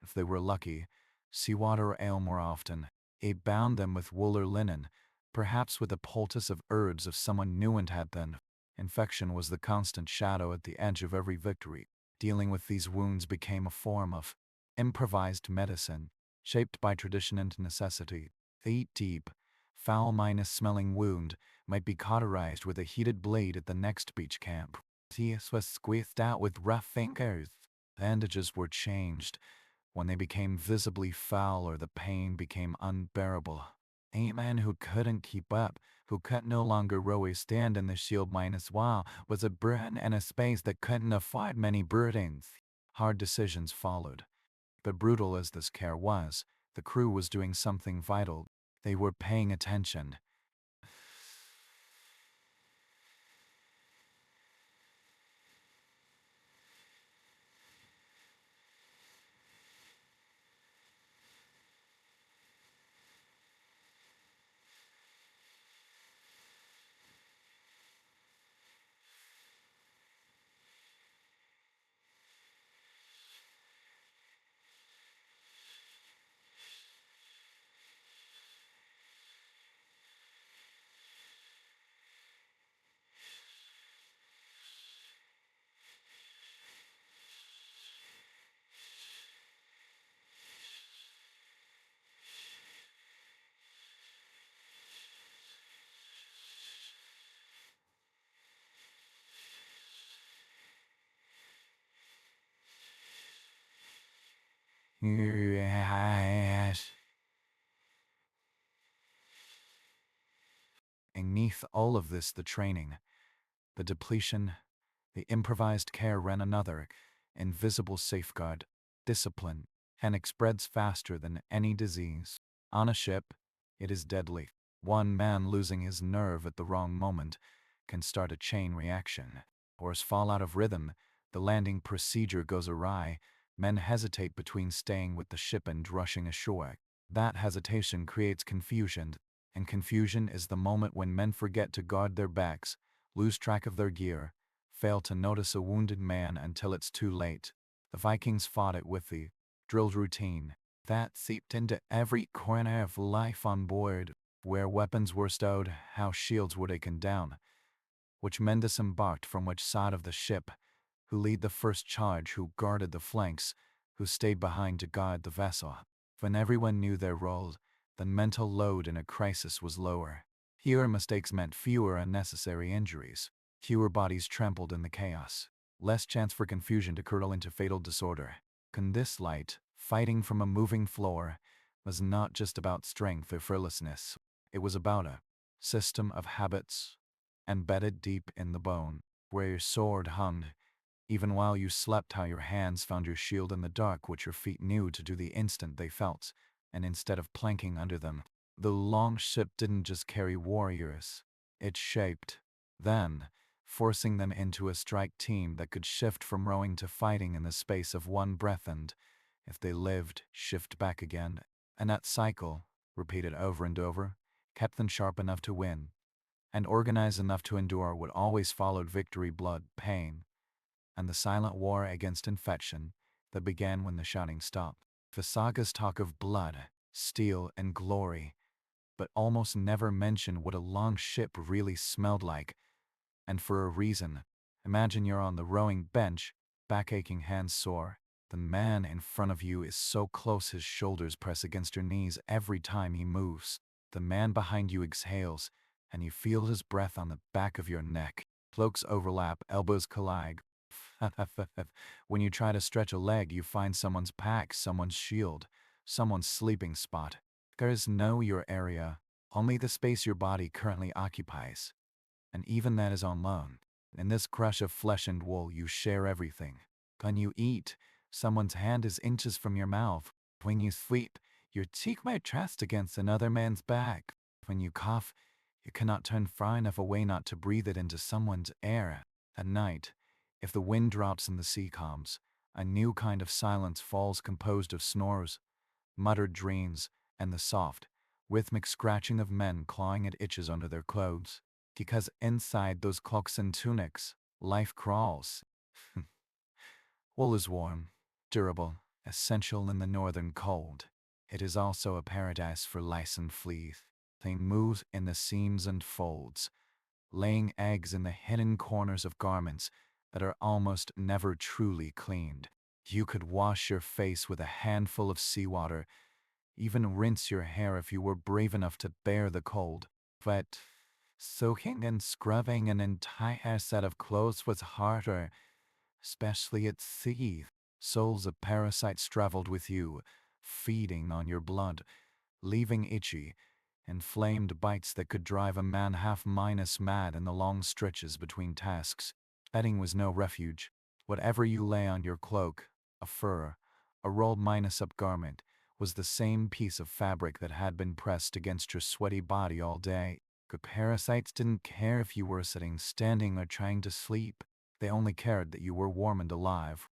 Speaker 1: If they were lucky, seawater or ale more often. It bound them with wool or linen, perhaps with a poultice of herbs if someone knew and had them. Infection was the constant shadow at the edge of every victory. Dealing with these wounds became a form of improvised medicine, shaped by tradition and necessity. The deep, foul-smelling wound might be cauterized with a heated blade at the next beach camp. Teeth was squeezed out with rough fingers. Bandages were changed when they became visibly foul or the pain became unbearable. A man who couldn't keep up, who could no longer row a stand in the shield while, was a burden and a space that couldn't afford many burdens. Hard decisions followed. But brutal as this care was, the crew was doing something vital. They were paying attention. Beneath all of this, the training, the depletion, the improvised care ran another invisible safeguard. Discipline, and it spreads faster than any disease. On a ship, it is deadly. One man losing his nerve at the wrong moment can start a chain reaction. Oars fall out of rhythm, the landing procedure goes awry, men hesitate between staying with the ship and rushing ashore. That hesitation creates confusion, and confusion is the moment when men forget to guard their backs, lose track of their gear, fail to notice a wounded man until it's too late. The Vikings fought it with the drilled routine that seeped into every corner of life on board, where weapons were stowed, how shields were taken down, which men disembarked from which side of the ship, who lead the first charge, who guarded the flanks, who stayed behind to guard the vessel. When everyone knew their role, the mental load in a crisis was lower. Fewer mistakes meant fewer unnecessary injuries. Fewer bodies trampled in the chaos. Less chance for confusion to curl into fatal disorder. In this light, fighting from a moving floor was not just about strength or fearlessness. It was about a system of habits embedded deep in the bone, where your sword hung, even while you slept, how your hands found your shield in the dark, which your feet knew to do the instant they felt, and instead of planking under them. The longship didn't just carry warriors, it shaped them, forcing them into a strike team that could shift from rowing to fighting in the space of one breath and, if they lived, shift back again. And that cycle, repeated over and over, kept them sharp enough to win, and organized enough to endure what always followed victory: blood, pain, and the silent war against infection that began when the shouting stopped. The sagas talk of blood, steel, and glory, but almost never mention what a long ship really smelled like. And for a reason. Imagine you're on the rowing bench, back aching, hands sore. The man in front of you is so close his shoulders press against your knees every time he moves. The man behind you exhales, and you feel his breath on the back of your neck. Cloaks overlap, elbows collide. When you try to stretch a leg, you find someone's pack, someone's shield, someone's sleeping spot. There is no your area, only the space your body currently occupies. And even that is on loan. In this crush of flesh and wool, you share everything. When you eat, someone's hand is inches from your mouth. When you sleep, your cheek might rest against another man's back. When you cough, you cannot turn far enough away not to breathe it into someone's air. At night, if the wind drops and the sea calms, a new kind of silence falls composed of snores, muttered dreams, and the soft, rhythmic scratching of men clawing at itches under their clothes. Because inside those cloaks and tunics, life crawls. Wool is warm, durable, essential in the northern cold. It is also a paradise for lice and fleas. They move in the seams and folds, laying eggs in the hidden corners of garments that are almost never truly cleaned. You could wash your face with a handful of seawater, even rinse your hair if you were brave enough to bear the cold. But soaking and scrubbing an entire set of clothes was harder, especially at sea. Souls of parasites traveled with you, feeding on your blood, leaving itchy, inflamed bites that could drive a man half-minus mad in the long stretches between tasks. Bedding was no refuge. Whatever you lay on your cloak, a fur, a rolled minus-up garment, was the same piece of fabric that had been pressed against your sweaty body all day. The parasites didn't care if you were sitting, standing, or trying to sleep. They only cared that you were warm and alive.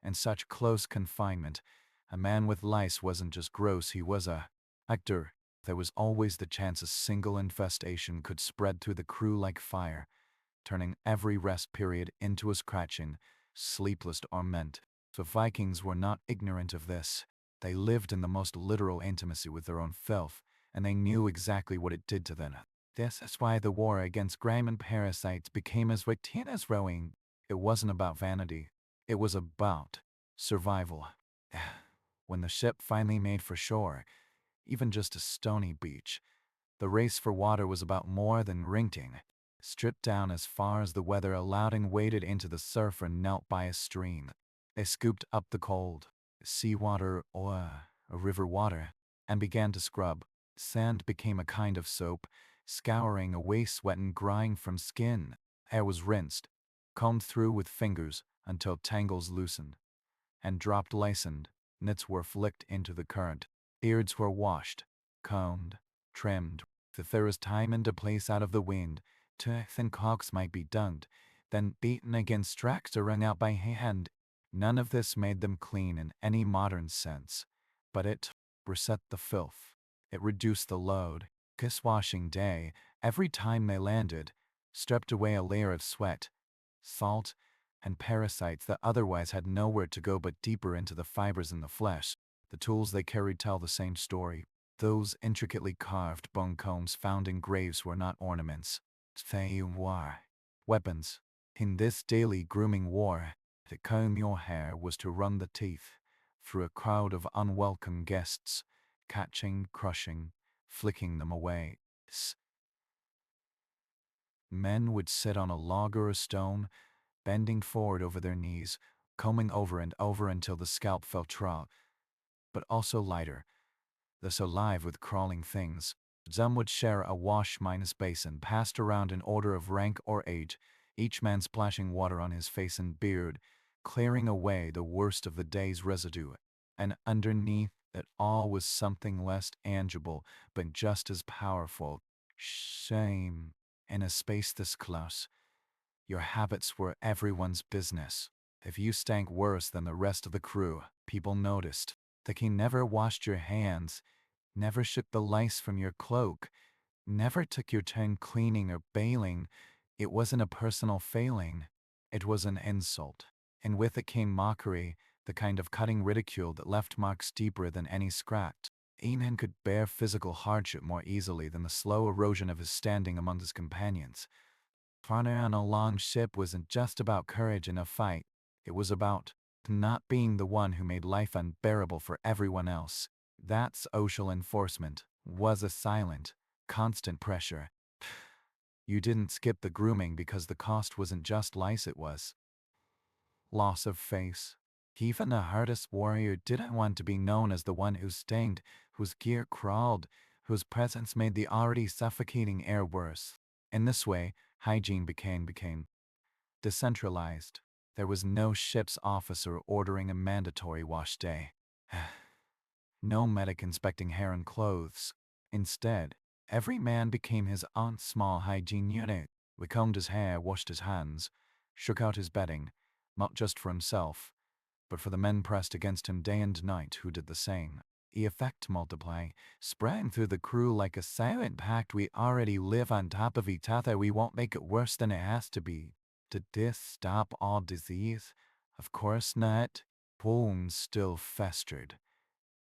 Speaker 1: In such close confinement, a man with lice wasn't just gross, he was a actor. There was always the chance a single infestation could spread through the crew like fire, turning every rest period into a scratching, sleepless torment. The Vikings were not ignorant of this. They lived in the most literal intimacy with their own filth, and they knew exactly what it did to them. This is why the war against grime and parasites became as routine as rowing. It wasn't about vanity. It was about survival. When the ship finally made for shore, even just a stony beach, the race for water was about more than rinking. Stripped down as far as the weather allowed and waded into the surf and knelt by a stream. They scooped up the cold, seawater or river water, and began to scrub. Sand became a kind of soap, scouring away sweat and grime from skin. Hair was rinsed, combed through with fingers until tangles loosened, and dropped loosened. Knits were flicked into the current. Beards were washed, combed, trimmed. The thinnest time into place out of the wind. Teeth and cocks might be dunked, then beaten against tracks or wrung out by hand. None of this made them clean in any modern sense, but it reset the filth. It reduced the load. This washing day, every time they landed, stripped away a layer of sweat, salt, and parasites that otherwise had nowhere to go but deeper into the fibers in the flesh. The tools they carried tell the same story. Those intricately carved bone combs found in graves were not ornaments. They were weapons. In this daily grooming war, to comb your hair was to run the teeth through a crowd of unwelcome guests, catching, crushing, flicking them away. Men would sit on a log or a stone, bending forward over their knees, combing over and over until the scalp felt raw, but also lighter, thus alive with crawling things. Some would share a wash-minus basin passed around in order of rank or age, each man splashing water on his face and beard, clearing away the worst of the day's residue. And underneath it all was something less tangible, but just as powerful. Shame. In a space this close, your habits were everyone's business. If you stank worse than the rest of the crew, people noticed. The king never washed your hands, never shook the lice from your cloak, never took your turn cleaning or bailing. It wasn't a personal failing. It was an insult. And with it came mockery, the kind of cutting ridicule that left marks deeper than any scratch. Enan could bear physical hardship more easily than the slow erosion of his standing among his companions. Partner on a longship wasn't just about courage in a fight, it was about not being the one who made life unbearable for everyone else. That social enforcement was a silent, constant pressure. You didn't skip the grooming because the cost wasn't just lice, it was loss of face. Even the hardest warrior didn't want to be known as the one who stinged, whose gear crawled, whose presence made the already suffocating air worse. In this way, hygiene became decentralized. There was no ship's officer ordering a mandatory wash day. No medic inspecting hair and clothes. Instead, every man became his own small hygiene unit. We combed his hair, washed his hands, shook out his bedding, not just for himself, but for the men pressed against him day and night who did the same. The effect multiplying, spreading through the crew like a silent pact. We already live on top of each other. We won't make it worse than it has to be. Did this stop all disease? Of course not. Wounds still festered.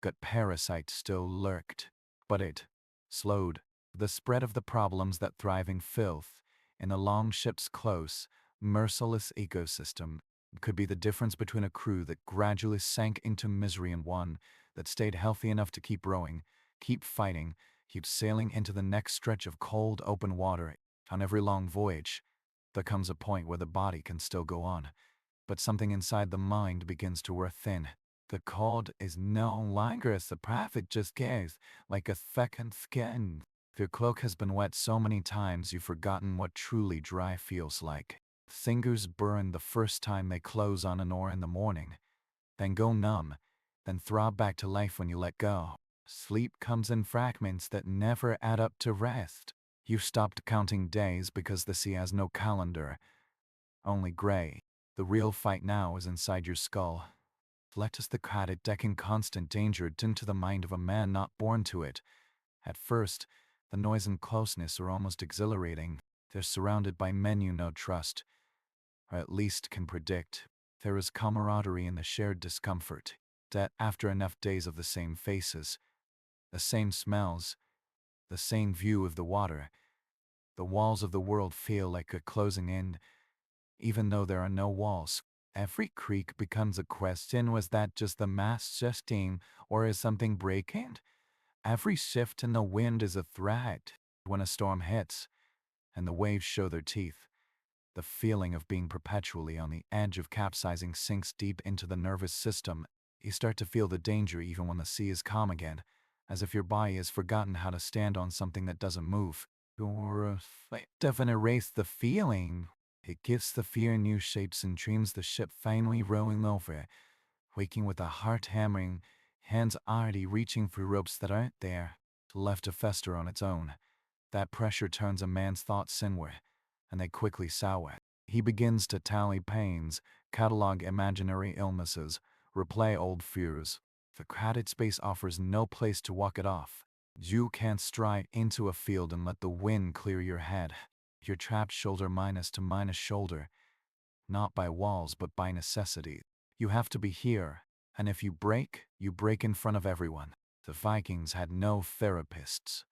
Speaker 1: Gut parasites still lurked. But it slowed the spread of the problems that thriving filth in the Longship's close, merciless ecosystem could be the difference between a crew that gradually sank into misery and one that stayed healthy enough to keep rowing, keep fighting, keep sailing into the next stretch of cold, open water. On every long voyage, there comes a point where the body can still go on, but something inside the mind begins to wear thin. The cold is no longer a surprise, it just goes like a second skin. Your cloak has been wet so many times you've forgotten what truly dry feels like. Fingers burn the first time they close on an oar in the morning, then go numb, then throb back to life when you let go. Sleep comes in fragments that never add up to rest. You've stopped counting days because the sea has no calendar, only gray. The real fight now is inside your skull. Let us the crowded deck in constant danger into the mind of a man not born to it. At first, the noise and closeness are almost exhilarating. They're surrounded by men you know trust, or at least can predict. There is camaraderie in the shared discomfort, that after enough days of the same faces, the same smells, the same view of the water, the walls of the world feel like a closing in, even though there are no walls. Every creak becomes a question. Was that just the mast shifting, or is something breaking? Every shift in the wind is a threat. When a storm hits, and the waves show their teeth, the feeling of being perpetually on the edge of capsizing sinks deep into the nervous system. You start to feel the danger even when the sea is calm again, as if your body has forgotten how to stand on something that doesn't move. Or it doesn't erase the feeling. It gives the fear new shapes and dreams. The ship finally rolling over, waking with a heart hammering, hands already reaching for ropes that aren't there, left to fester on its own. That pressure turns a man's thoughts inward, and they quickly sour. He begins to tally pains, catalog imaginary illnesses, replay old fears. The crowded space offers no place to walk it off. You can't stride into a field and let the wind clear your head. You're trapped shoulder minus to minus shoulder, not by walls but by necessity. You have to be here, and if you break in front of everyone. The Vikings had no therapists,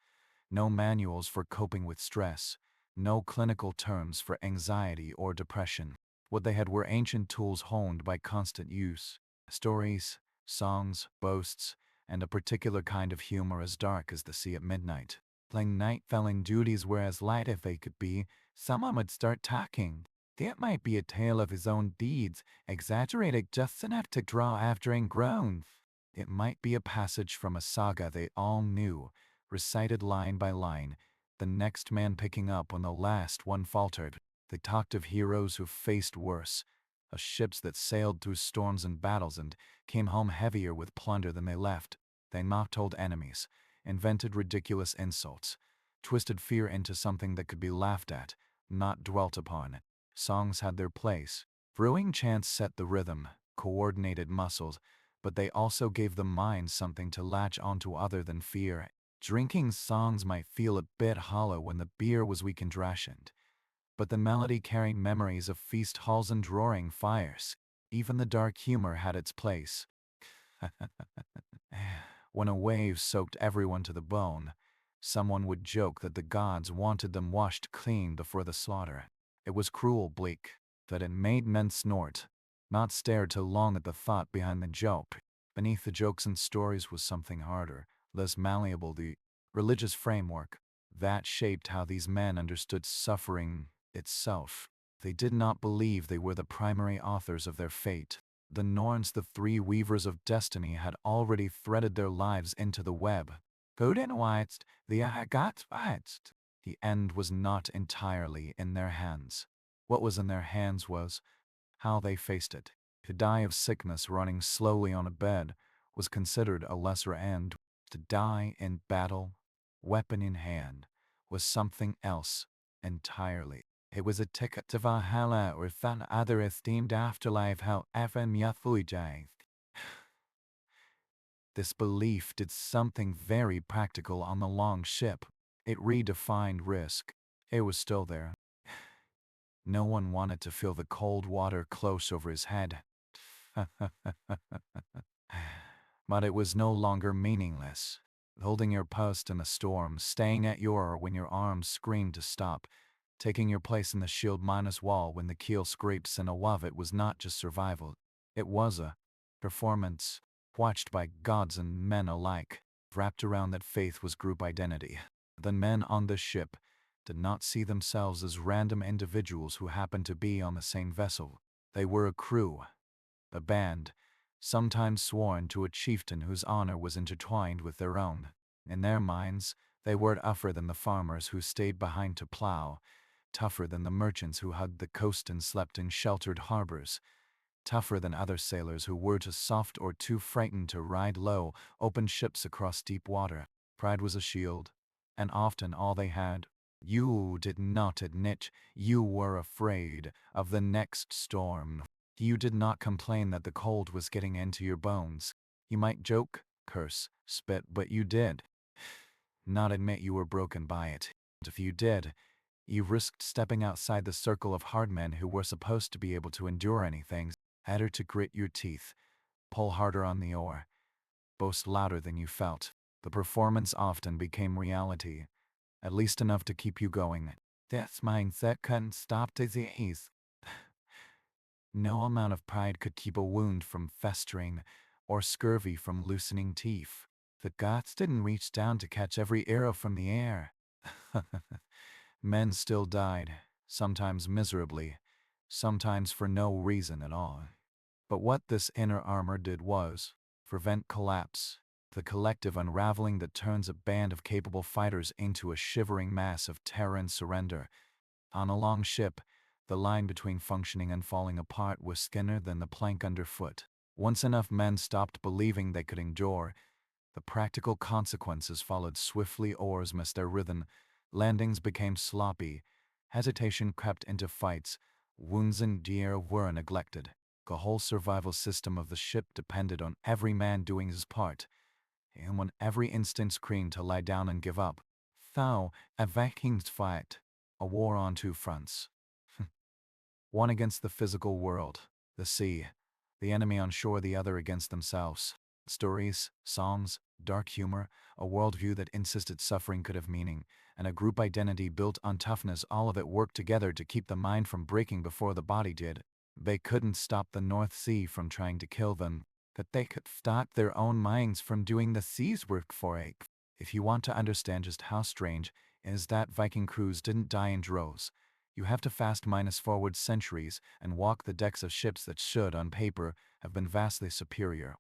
Speaker 1: no manuals for coping with stress, no clinical terms for anxiety or depression. What they had were ancient tools honed by constant use. Stories, songs, boasts, and a particular kind of humor as dark as the sea at midnight. Playing night-felling duties were as light as they could be. Someone would start talking. That might be a tale of his own deeds, exaggerated just enough to draw after groans. It might be a passage from a saga they all knew, recited line by line, the next man picking up when the last one faltered. They talked of heroes who faced worse, of ships that sailed through storms and battles and came home heavier with plunder than they left. They mocked old enemies, invented ridiculous insults, twisted fear into something that could be laughed at, not dwelt upon. Songs had their place. Brewing chants set the rhythm, coordinated muscles, but they also gave the mind something to latch onto other than fear. Drinking songs might feel a bit hollow when the beer was weak and rationed, but the melody carried memories of feast halls and roaring fires. Even the dark humor had its place. When a wave soaked everyone to the bone, someone would joke that the gods wanted them washed clean before the slaughter. It was cruel, bleak, that it made men snort, not stare too long at the thought behind the joke. Beneath the jokes and stories was something harder, less malleable, the religious framework that shaped how these men understood suffering itself. They did not believe they were the primary authors of their fate. The Norns, the three weavers of destiny, had already threaded their lives into the web. Good and white, the got white. The end was not entirely in their hands. What was in their hands was how they faced it. To die of sickness running slowly on a bed was considered a lesser end. To die in battle, weapon in hand, was something else entirely. It was a ticket to Valhalla or some other esteemed afterlife, however mythologized. This belief did something very practical on the Longship. It redefined risk. It was still there. No one wanted to feel the cold water close over his head. But it was no longer meaningless. Holding your post in the storm, staying at your oar when your arms screamed to stop, taking your place in the shield minus wall when the keel scrapes and above it was not just survival. It was a performance, watched by gods and men alike. Wrapped around that faith was group identity. The men on the ship did not see themselves as random individuals who happened to be on the same vessel. They were a crew, a band, sometimes sworn to a chieftain whose honor was intertwined with their own. In their minds, they were tougher than the farmers who stayed behind to plow, tougher than the merchants who hugged the coast and slept in sheltered harbors, tougher than other sailors who were too soft or too frightened to ride low, open ships across deep water. Pride was a shield, and often all they had. You did not admit you were afraid of the next storm. You did not complain that the cold was getting into your bones. You might joke, curse, spit, but you did not admit you were broken by it. And if you did, you risked stepping outside the circle of hard men who were supposed to be able to endure anything. Better to grit your teeth, pull harder on the oar, boast louder than you felt. The performance often became reality, at least enough to keep you going. This mindset couldn't stop disease. No amount of pride could keep a wound from festering or scurvy from loosening teeth. The gods didn't reach down to catch every arrow from the air. Men still died, sometimes miserably, sometimes for no reason at all. But what this inner armor did was prevent collapse, the collective unraveling that turns a band of capable fighters into a shivering mass of terror and surrender. On a long ship, the line between functioning and falling apart was thinner than the plank underfoot. Once enough men stopped believing they could endure, the practical consequences followed swiftly. Oars missed their rhythm, landings became sloppy, hesitation crept into fights, wounds and gear were neglected. The whole survival system of the ship depended on every man doing his part, and when every instant screamed to lie down and give up. Thou, a Vikings fight, a war on two fronts. One against the physical world, the sea, the enemy on shore, the other against themselves. Stories, songs, dark humor, a worldview that insisted suffering could have meaning, and a group identity built on toughness, all of it worked together to keep the mind from breaking before the body did. They couldn't stop the North Sea from trying to kill them, but they could stop their own minds from doing the sea's work for it. If you want to understand just how strange it is that Viking crews didn't die in droves, you have to fast minus forward centuries and walk the decks of ships that should, on paper, have been vastly superior.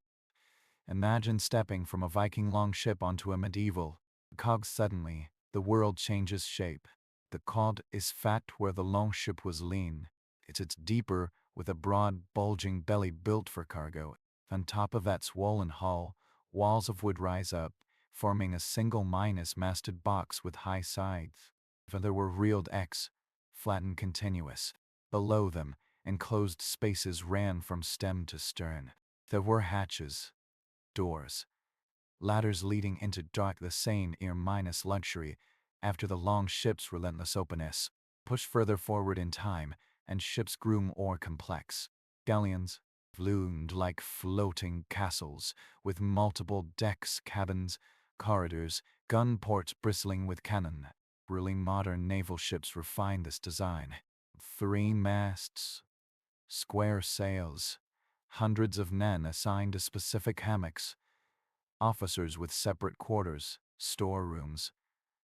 Speaker 1: Imagine stepping from a Viking longship onto a medieval cog. Suddenly, the world changes shape. The cod is fat where the longship was lean. It's deeper, with a broad, bulging belly built for cargo. On top of that swollen hull, walls of wood rise up, forming a single minus-masted box with high sides. There were real decks, flat and continuous. Below them, enclosed spaces ran from stem to stern. There were hatches, doors, ladders leading into dark, the same minus luxury after the long ship's relentless openness. Push further forward in time, and ships grew more complex. Galleons, loomed like floating castles, with multiple decks, cabins, corridors, gun ports bristling with cannon. Really modern naval ships refined this design. 3 masts, square sails, hundreds of men assigned to specific hammocks, officers with separate quarters, storerooms,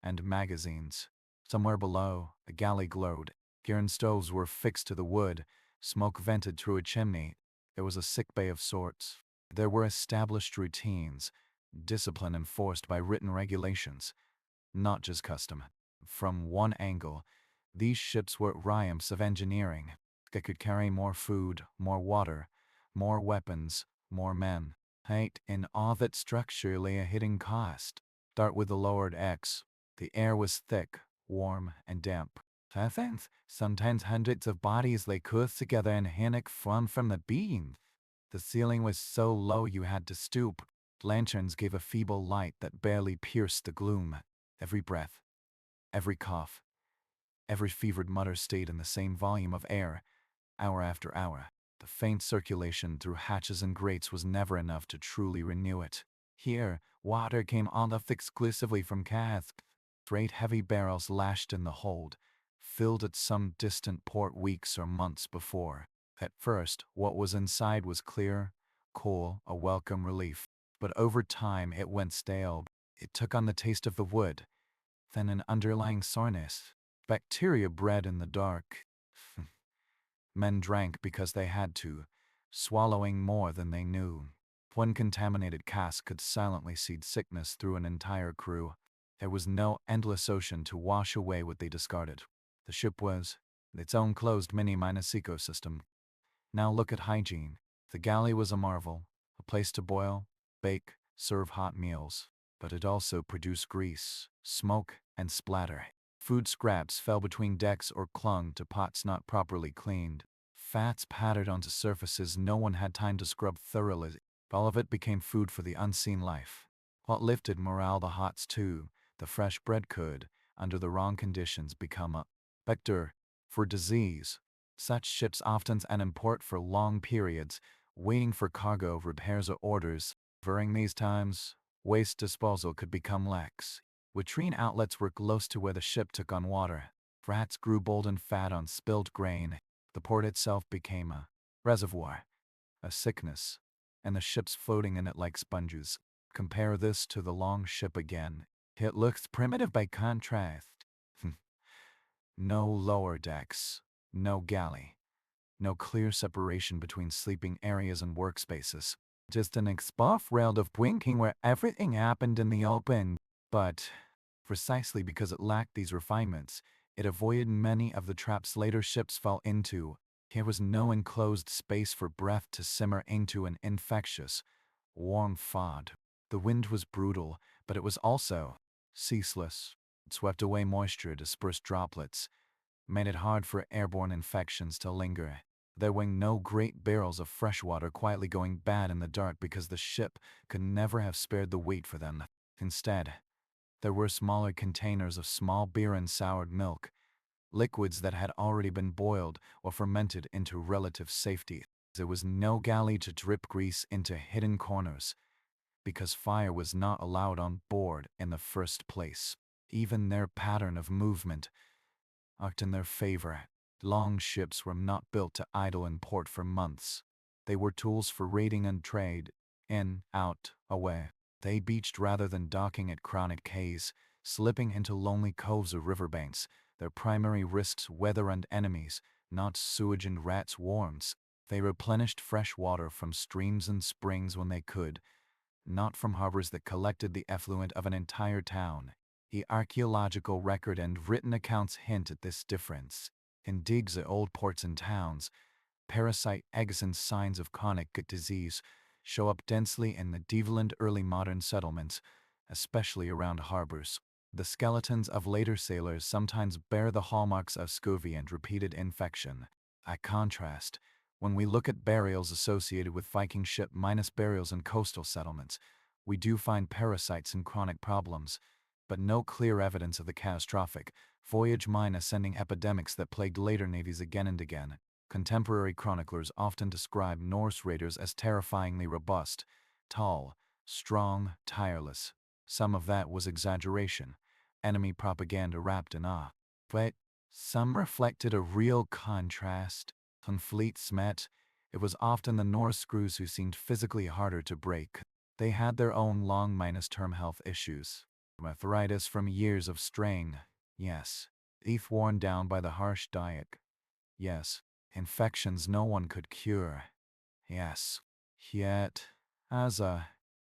Speaker 1: and magazines. Somewhere below, a galley glowed. Iron stoves were fixed to the wood, smoke vented through a chimney. There was a sickbay of sorts. There were established routines, discipline enforced by written regulations, not just custom. From one angle, these ships were triumphs of engineering. They could carry more food, more water, more weapons, more men. Height in all that structurally a hidden cost. Start with the lowered X. The air was thick, warm, and damp. Sometimes hundreds of bodies lay close together in a hammock flung from the beam. The ceiling was so low you had to stoop. Lanterns gave a feeble light that barely pierced the gloom. Every breath, every cough, every fevered mutter stayed in the same volume of air, hour after hour. The faint circulation through hatches and grates was never enough to truly renew it. Here, water came almost exclusively from casks. Great heavy barrels lashed in the hold, filled at some distant port weeks or months before. At first, what was inside was clear, cool, a welcome relief. But over time, it went stale. It took on the taste of the wood, then an underlying soreness. Bacteria bred in the dark. Men drank because they had to, swallowing more than they knew. One contaminated cask could silently seed sickness through an entire crew. There was no endless ocean to wash away what they discarded. The ship was its own closed mini-minus ecosystem. Now look at hygiene. The galley was a marvel, a place to boil, bake, serve hot meals. But it also produced grease, smoke, and splatter. Food scraps fell between decks or clung to pots not properly cleaned. Fats pattered onto surfaces no one had time to scrub thoroughly. All of it became food for the unseen life. What lifted morale the hots too, the fresh bread could, under the wrong conditions, become a vector for disease. Such ships often an import for long periods, waiting for cargo, repairs, or orders. During these times, waste disposal could become lax. Latrine outlets were close to where the ship took on water. Rats grew bold and fat on spilled grain. The port itself became a reservoir, a sickness, and the ships floating in it like sponges. Compare this to the Longship again. It looks primitive by contrast. No lower decks, no galley, no clear separation between sleeping areas and workspaces. Just an exposed railed of blinking where everything happened in the open. But precisely because it lacked these refinements, it avoided many of the traps later ships fell into. Here was no enclosed space for breath to simmer into an infectious, warm fog. The wind was brutal, but it was also ceaseless. It swept away moisture, dispersed droplets, made it hard for airborne infections to linger. There were no great barrels of fresh water quietly going bad in the dark because the ship could never have spared the weight for them. Instead, there were smaller containers of small beer and soured milk, liquids that had already been boiled or fermented into relative safety. There was no galley to drip grease into hidden corners, because fire was not allowed on board in the first place. Even their pattern of movement acted in their favor. Longships were not built to idle in port for months. They were tools for raiding and trade, in, out, away. They beached rather than docking at crowded quays, slipping into lonely coves or riverbanks. Their primary risks weather and enemies, not sewage and rat swarms. They replenished fresh water from streams and springs when they could, not from harbors that collected the effluent of an entire town. The archaeological record and written accounts hint at this difference. In digs at old ports and towns, parasite eggs and signs of chronic gut disease show up densely in the deviant early modern settlements, especially around harbors. The skeletons of later sailors sometimes bear the hallmarks of scurvy and repeated infection. By contrast, when we look at burials associated with Viking ship-minus burials in coastal settlements, we do find parasites and chronic problems, but no clear evidence of the catastrophic, voyage-minus-sending epidemics that plagued later navies again and again. Contemporary chroniclers often describe Norse raiders as terrifyingly robust, tall, strong, tireless. Some of that was exaggeration, enemy propaganda wrapped in awe. But some reflected a real contrast. When fleets met, it was often the Norse screws who seemed physically harder to break. They had their own long-term health issues. Arthritis from years of strain, yes. Teeth worn down by the harsh diet, yes. Infections no one could cure, yes. Yet, as a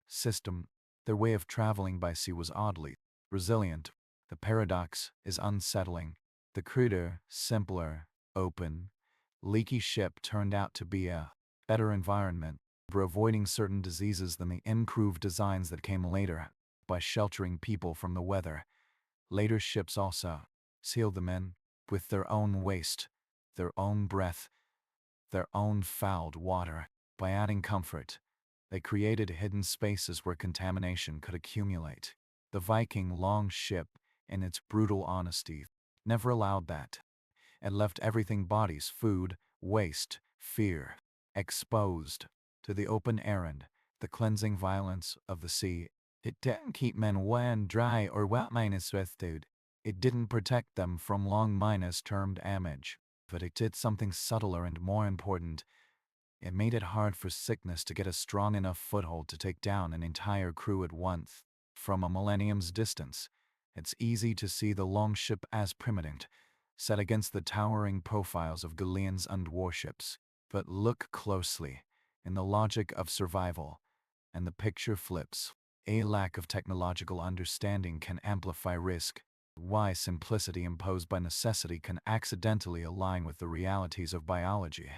Speaker 1: system, their way of traveling by sea was oddly resilient. The paradox is unsettling. The cruder, simpler, open, leaky ship turned out to be a better environment for avoiding certain diseases than the improved designs that came later. By sheltering people from the weather, later ships also sealed them in with their own waste, their own breath, their own fouled water. By adding comfort, they created hidden spaces where contamination could accumulate. The Viking longship, in its brutal honesty, never allowed that. It left everything: bodies, food, waste, fear, exposed to the open errand, the cleansing violence of the sea. It didn't keep men wet and dry or wet minus rested. It didn't protect them from long minus term damage. But it did something subtler and more important. It made it hard for sickness to get a strong enough foothold to take down an entire crew at once. From a millennium's distance, it's easy to see the longship as primitive, set against the towering profiles of galleons and warships. But look closely, in the logic of survival, and the picture flips. A lack of technological understanding can amplify risk. Why simplicity imposed by necessity can accidentally align with the realities of biology.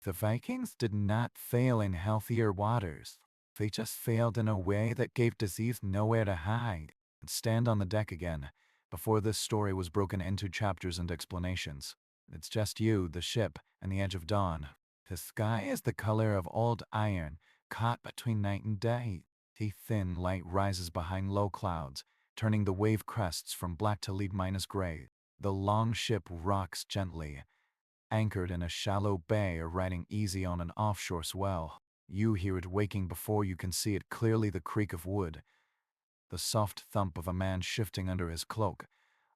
Speaker 1: The Vikings did not fail in healthier waters. They just failed in a way that gave disease nowhere to hide. Stand on the deck again. Before this story was broken into chapters and explanations. It's just you, the ship, and the edge of dawn. The sky is the color of old iron, caught between night and day. The thin light rises behind low clouds, turning the wave crests from black to lead minus gray. The longship rocks gently, anchored in a shallow bay or riding easy on an offshore swell. You hear it waking before you can see it clearly: the creak of wood, the soft thump of a man shifting under his cloak,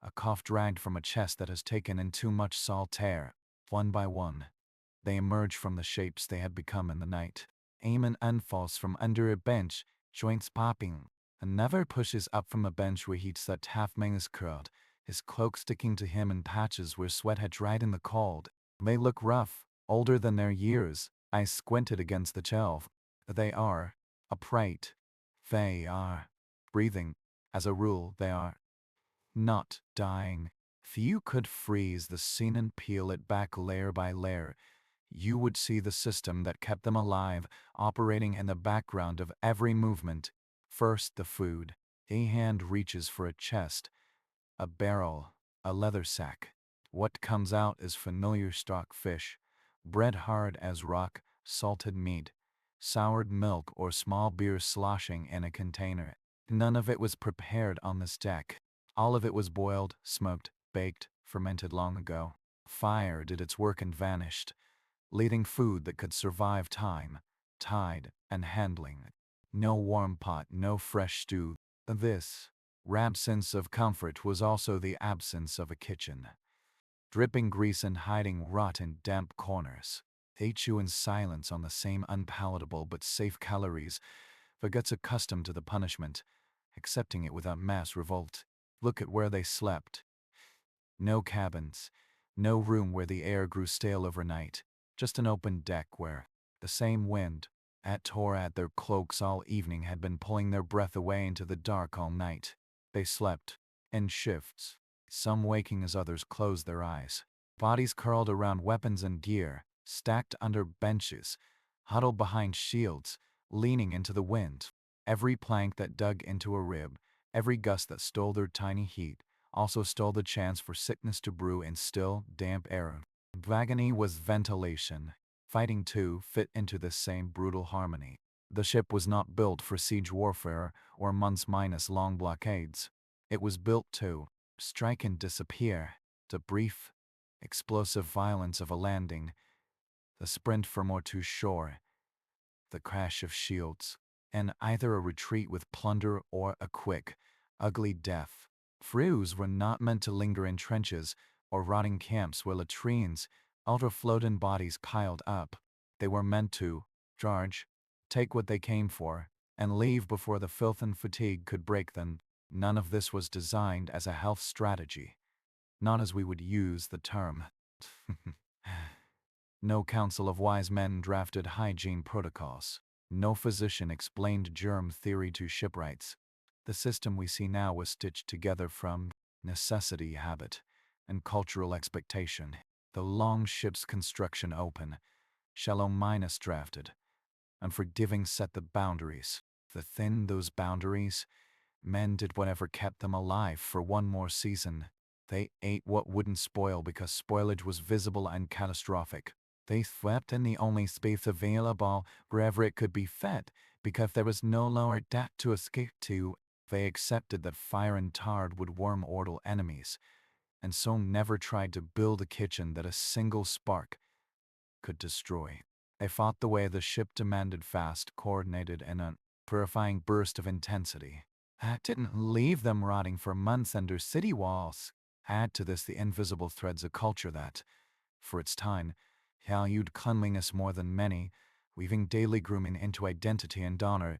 Speaker 1: a cough dragged from a chest that has taken in too much salt air. One by one, they emerge from the shapes they had become in the night. Eamon unfalls from under a bench, joints popping. Another pushes up from a bench where he'd sat half man's curled, his cloak sticking to him in patches where sweat had dried in the cold. They look rough, older than their years. I squinted against the shelf. They are upright. They are breathing. As a rule, they are not dying. If you could freeze the scene and peel it back layer by layer, you would see the system that kept them alive, operating in the background of every movement. First, the food. A hand reaches for a chest, a barrel, a leather sack. What comes out is familiar stock fish, bread hard as rock, salted meat, soured milk, or small beer sloshing in a container. None of it was prepared on this deck. All of it was boiled, smoked, baked, fermented long ago. Fire did its work and vanished, leaving food that could survive time, tide, and handling. No warm pot, no fresh stew. This absence of comfort was also the absence of a kitchen. Dripping grease and hiding rot in damp corners. They chew in silence on the same unpalatable but safe calories, but gets accustomed to the punishment, accepting it without mass revolt. Look at where they slept. No cabins, no room where the air grew stale overnight, just an open deck where the same wind tore at their cloaks all evening had been pulling their breath away into the dark all night. They slept in shifts, some waking as others closed their eyes. Bodies curled around weapons and gear, stacked under benches, huddled behind shields, leaning into the wind. Every plank that dug into a rib, every gust that stole their tiny heat, also stole the chance for sickness to brew in still, damp air. Agony was ventilation. Fighting too fit into this same brutal harmony. The ship was not built for siege warfare or months minus long blockades. It was built to strike and disappear. The brief, explosive violence of a landing, the sprint for more to shore, the crash of shields, and either a retreat with plunder or a quick, ugly death. Crews were not meant to linger in trenches or rotting camps where latrines, ultra-floating bodies piled up. They were meant to charge, take what they came for, and leave before the filth and fatigue could break them. None of this was designed as a health strategy, not as we would use the term. No council of wise men drafted hygiene protocols. No physician explained germ theory to shipwrights. The system we see now was stitched together from necessity, habit, and cultural expectation. The Longships construction open, shallow minus drafted, unforgiving set the boundaries. Within those boundaries, men did whatever kept them alive for one more season. They ate what wouldn't spoil because spoilage was visible and catastrophic. They slept in the only space available wherever it could be fed because there was no lower deck to escape to. They accepted that fire and tar would warm mortal enemies, and so never tried to build a kitchen that a single spark could destroy. They fought the way the ship demanded, fast, coordinated, and a purifying burst of intensity. That didn't leave them rotting for months under city walls. Add to this the invisible threads of culture that, for its time, valued cleanliness more than many, weaving daily grooming into identity and honor,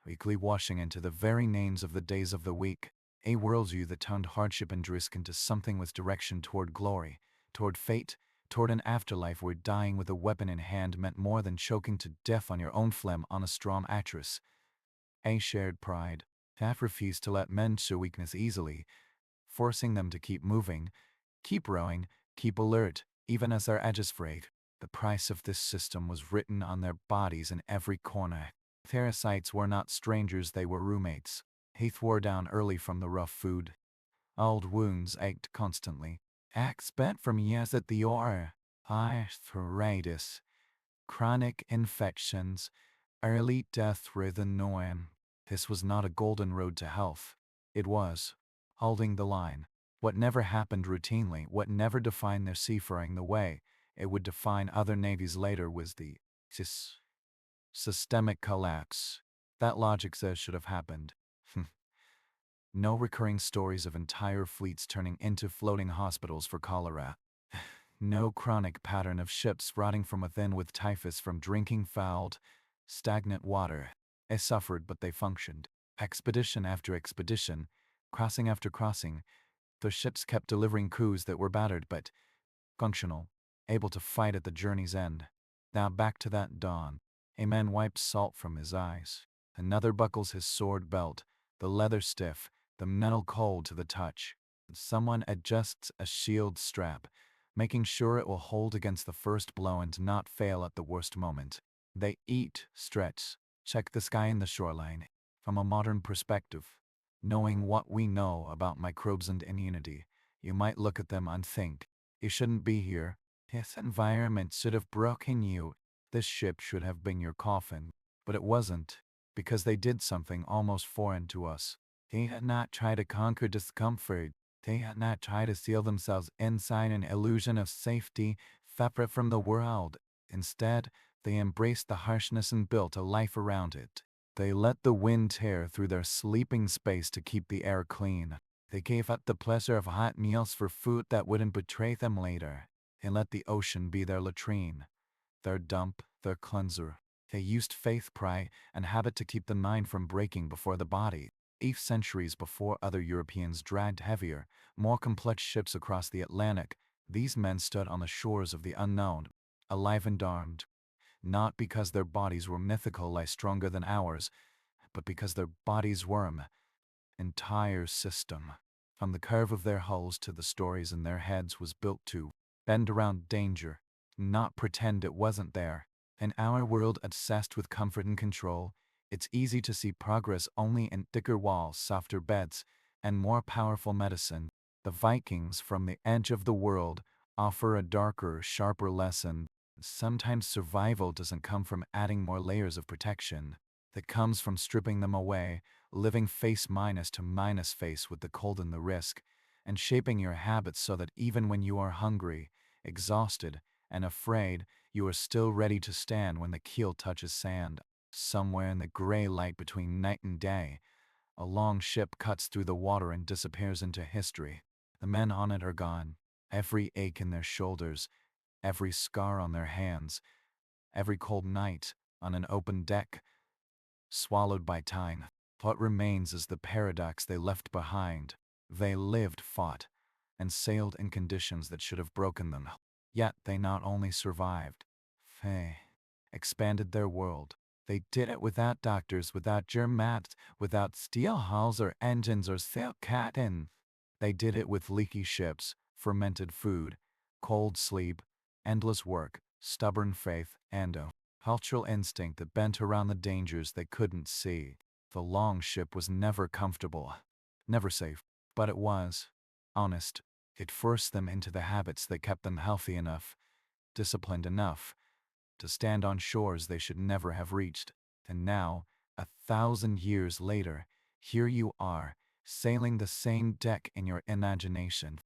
Speaker 1: weekly washing into the very names of the days of the week, a worldview that turned hardship and risk into something with direction toward glory, toward fate, toward an afterlife where dying with a weapon in hand meant more than choking to death on your own phlegm on a straw mattress. A shared pride that refused to let men show weakness easily, forcing them to keep moving, keep rowing, keep alert, even as their edges frayed. The price of this system was written on their bodies in every corner. Parasites were not strangers, they were roommates. Heath wore down early from the rough food. Old wounds ached constantly. Acts spent from years at the oar. Arthritis, chronic infections, early death through the norm. This was not a golden road to health. It was holding the line. What never happened routinely, what never defined their seafaring the way it would define other navies later, was the systemic collapse. That logic says should have happened. No recurring stories of entire fleets turning into floating hospitals for cholera. No chronic pattern of ships rotting from within with typhus from drinking fouled, stagnant water. They suffered, but they functioned. Expedition after expedition, crossing after crossing, the ships kept delivering crews that were battered but functional, able to fight at the journey's end. Now back to that dawn. A man wipes salt from his eyes. Another buckles his sword belt, the leather stiff, the metal cold to the touch. Someone adjusts a shield strap, making sure it will hold against the first blow and not fail at the worst moment. They eat, stretch, check the sky and the shoreline. From a modern perspective, knowing what we know about microbes and immunity, you might look at them and think, you shouldn't be here. This environment should have broken you. This ship should have been your coffin. But it wasn't, because they did something almost foreign to us. They had not tried to conquer discomfort. They had not tried to seal themselves inside an illusion of safety, separate from the world. Instead, they embraced the harshness and built a life around it. They let the wind tear through their sleeping space to keep the air clean. They gave up the pleasure of hot meals for food that wouldn't betray them later. They let the ocean be their latrine, their dump, their cleanser. They used faith, pride, and habit to keep the mind from breaking before the body. 8 centuries before other Europeans dragged heavier, more complex ships across the Atlantic, these men stood on the shores of the unknown, alive and armed. Not because their bodies were mythical like stronger than ours, but because their bodies were an entire system. From the curve of their hulls to the stories in their heads was built to bend around danger, not pretend it wasn't there. In our world obsessed with comfort and control, it's easy to see progress only in thicker walls, softer beds, and more powerful medicine. The Vikings from the edge of the world offer a darker, sharper lesson. Sometimes survival doesn't come from adding more layers of protection. It comes from stripping them away, living face minus to minus face with the cold and the risk, and shaping your habits so that even when you are hungry, exhausted, and afraid, You are still ready to stand when the keel touches sand. Somewhere in the gray light between night and day, a long ship cuts through the water and disappears into history. The men on it are gone. Every ache in their shoulders, every scar on their hands, every cold night on an open deck, swallowed by time. What remains is the paradox they left behind. They lived, fought, and sailed in conditions that should have broken them. Yet they not only survived, they expanded their world. They did it without doctors, without germ mats, without steel hulls or engines or sail catting. They did it with leaky ships, fermented food, cold sleep, endless work, stubborn faith, and a cultural instinct that bent around the dangers they couldn't see. The longship was never comfortable, never safe, but it was honest. It forced them into the habits that kept them healthy enough, disciplined enough, to stand on shores they should never have reached. And now, 1,000 years later, here you are, sailing the same deck in your imagination.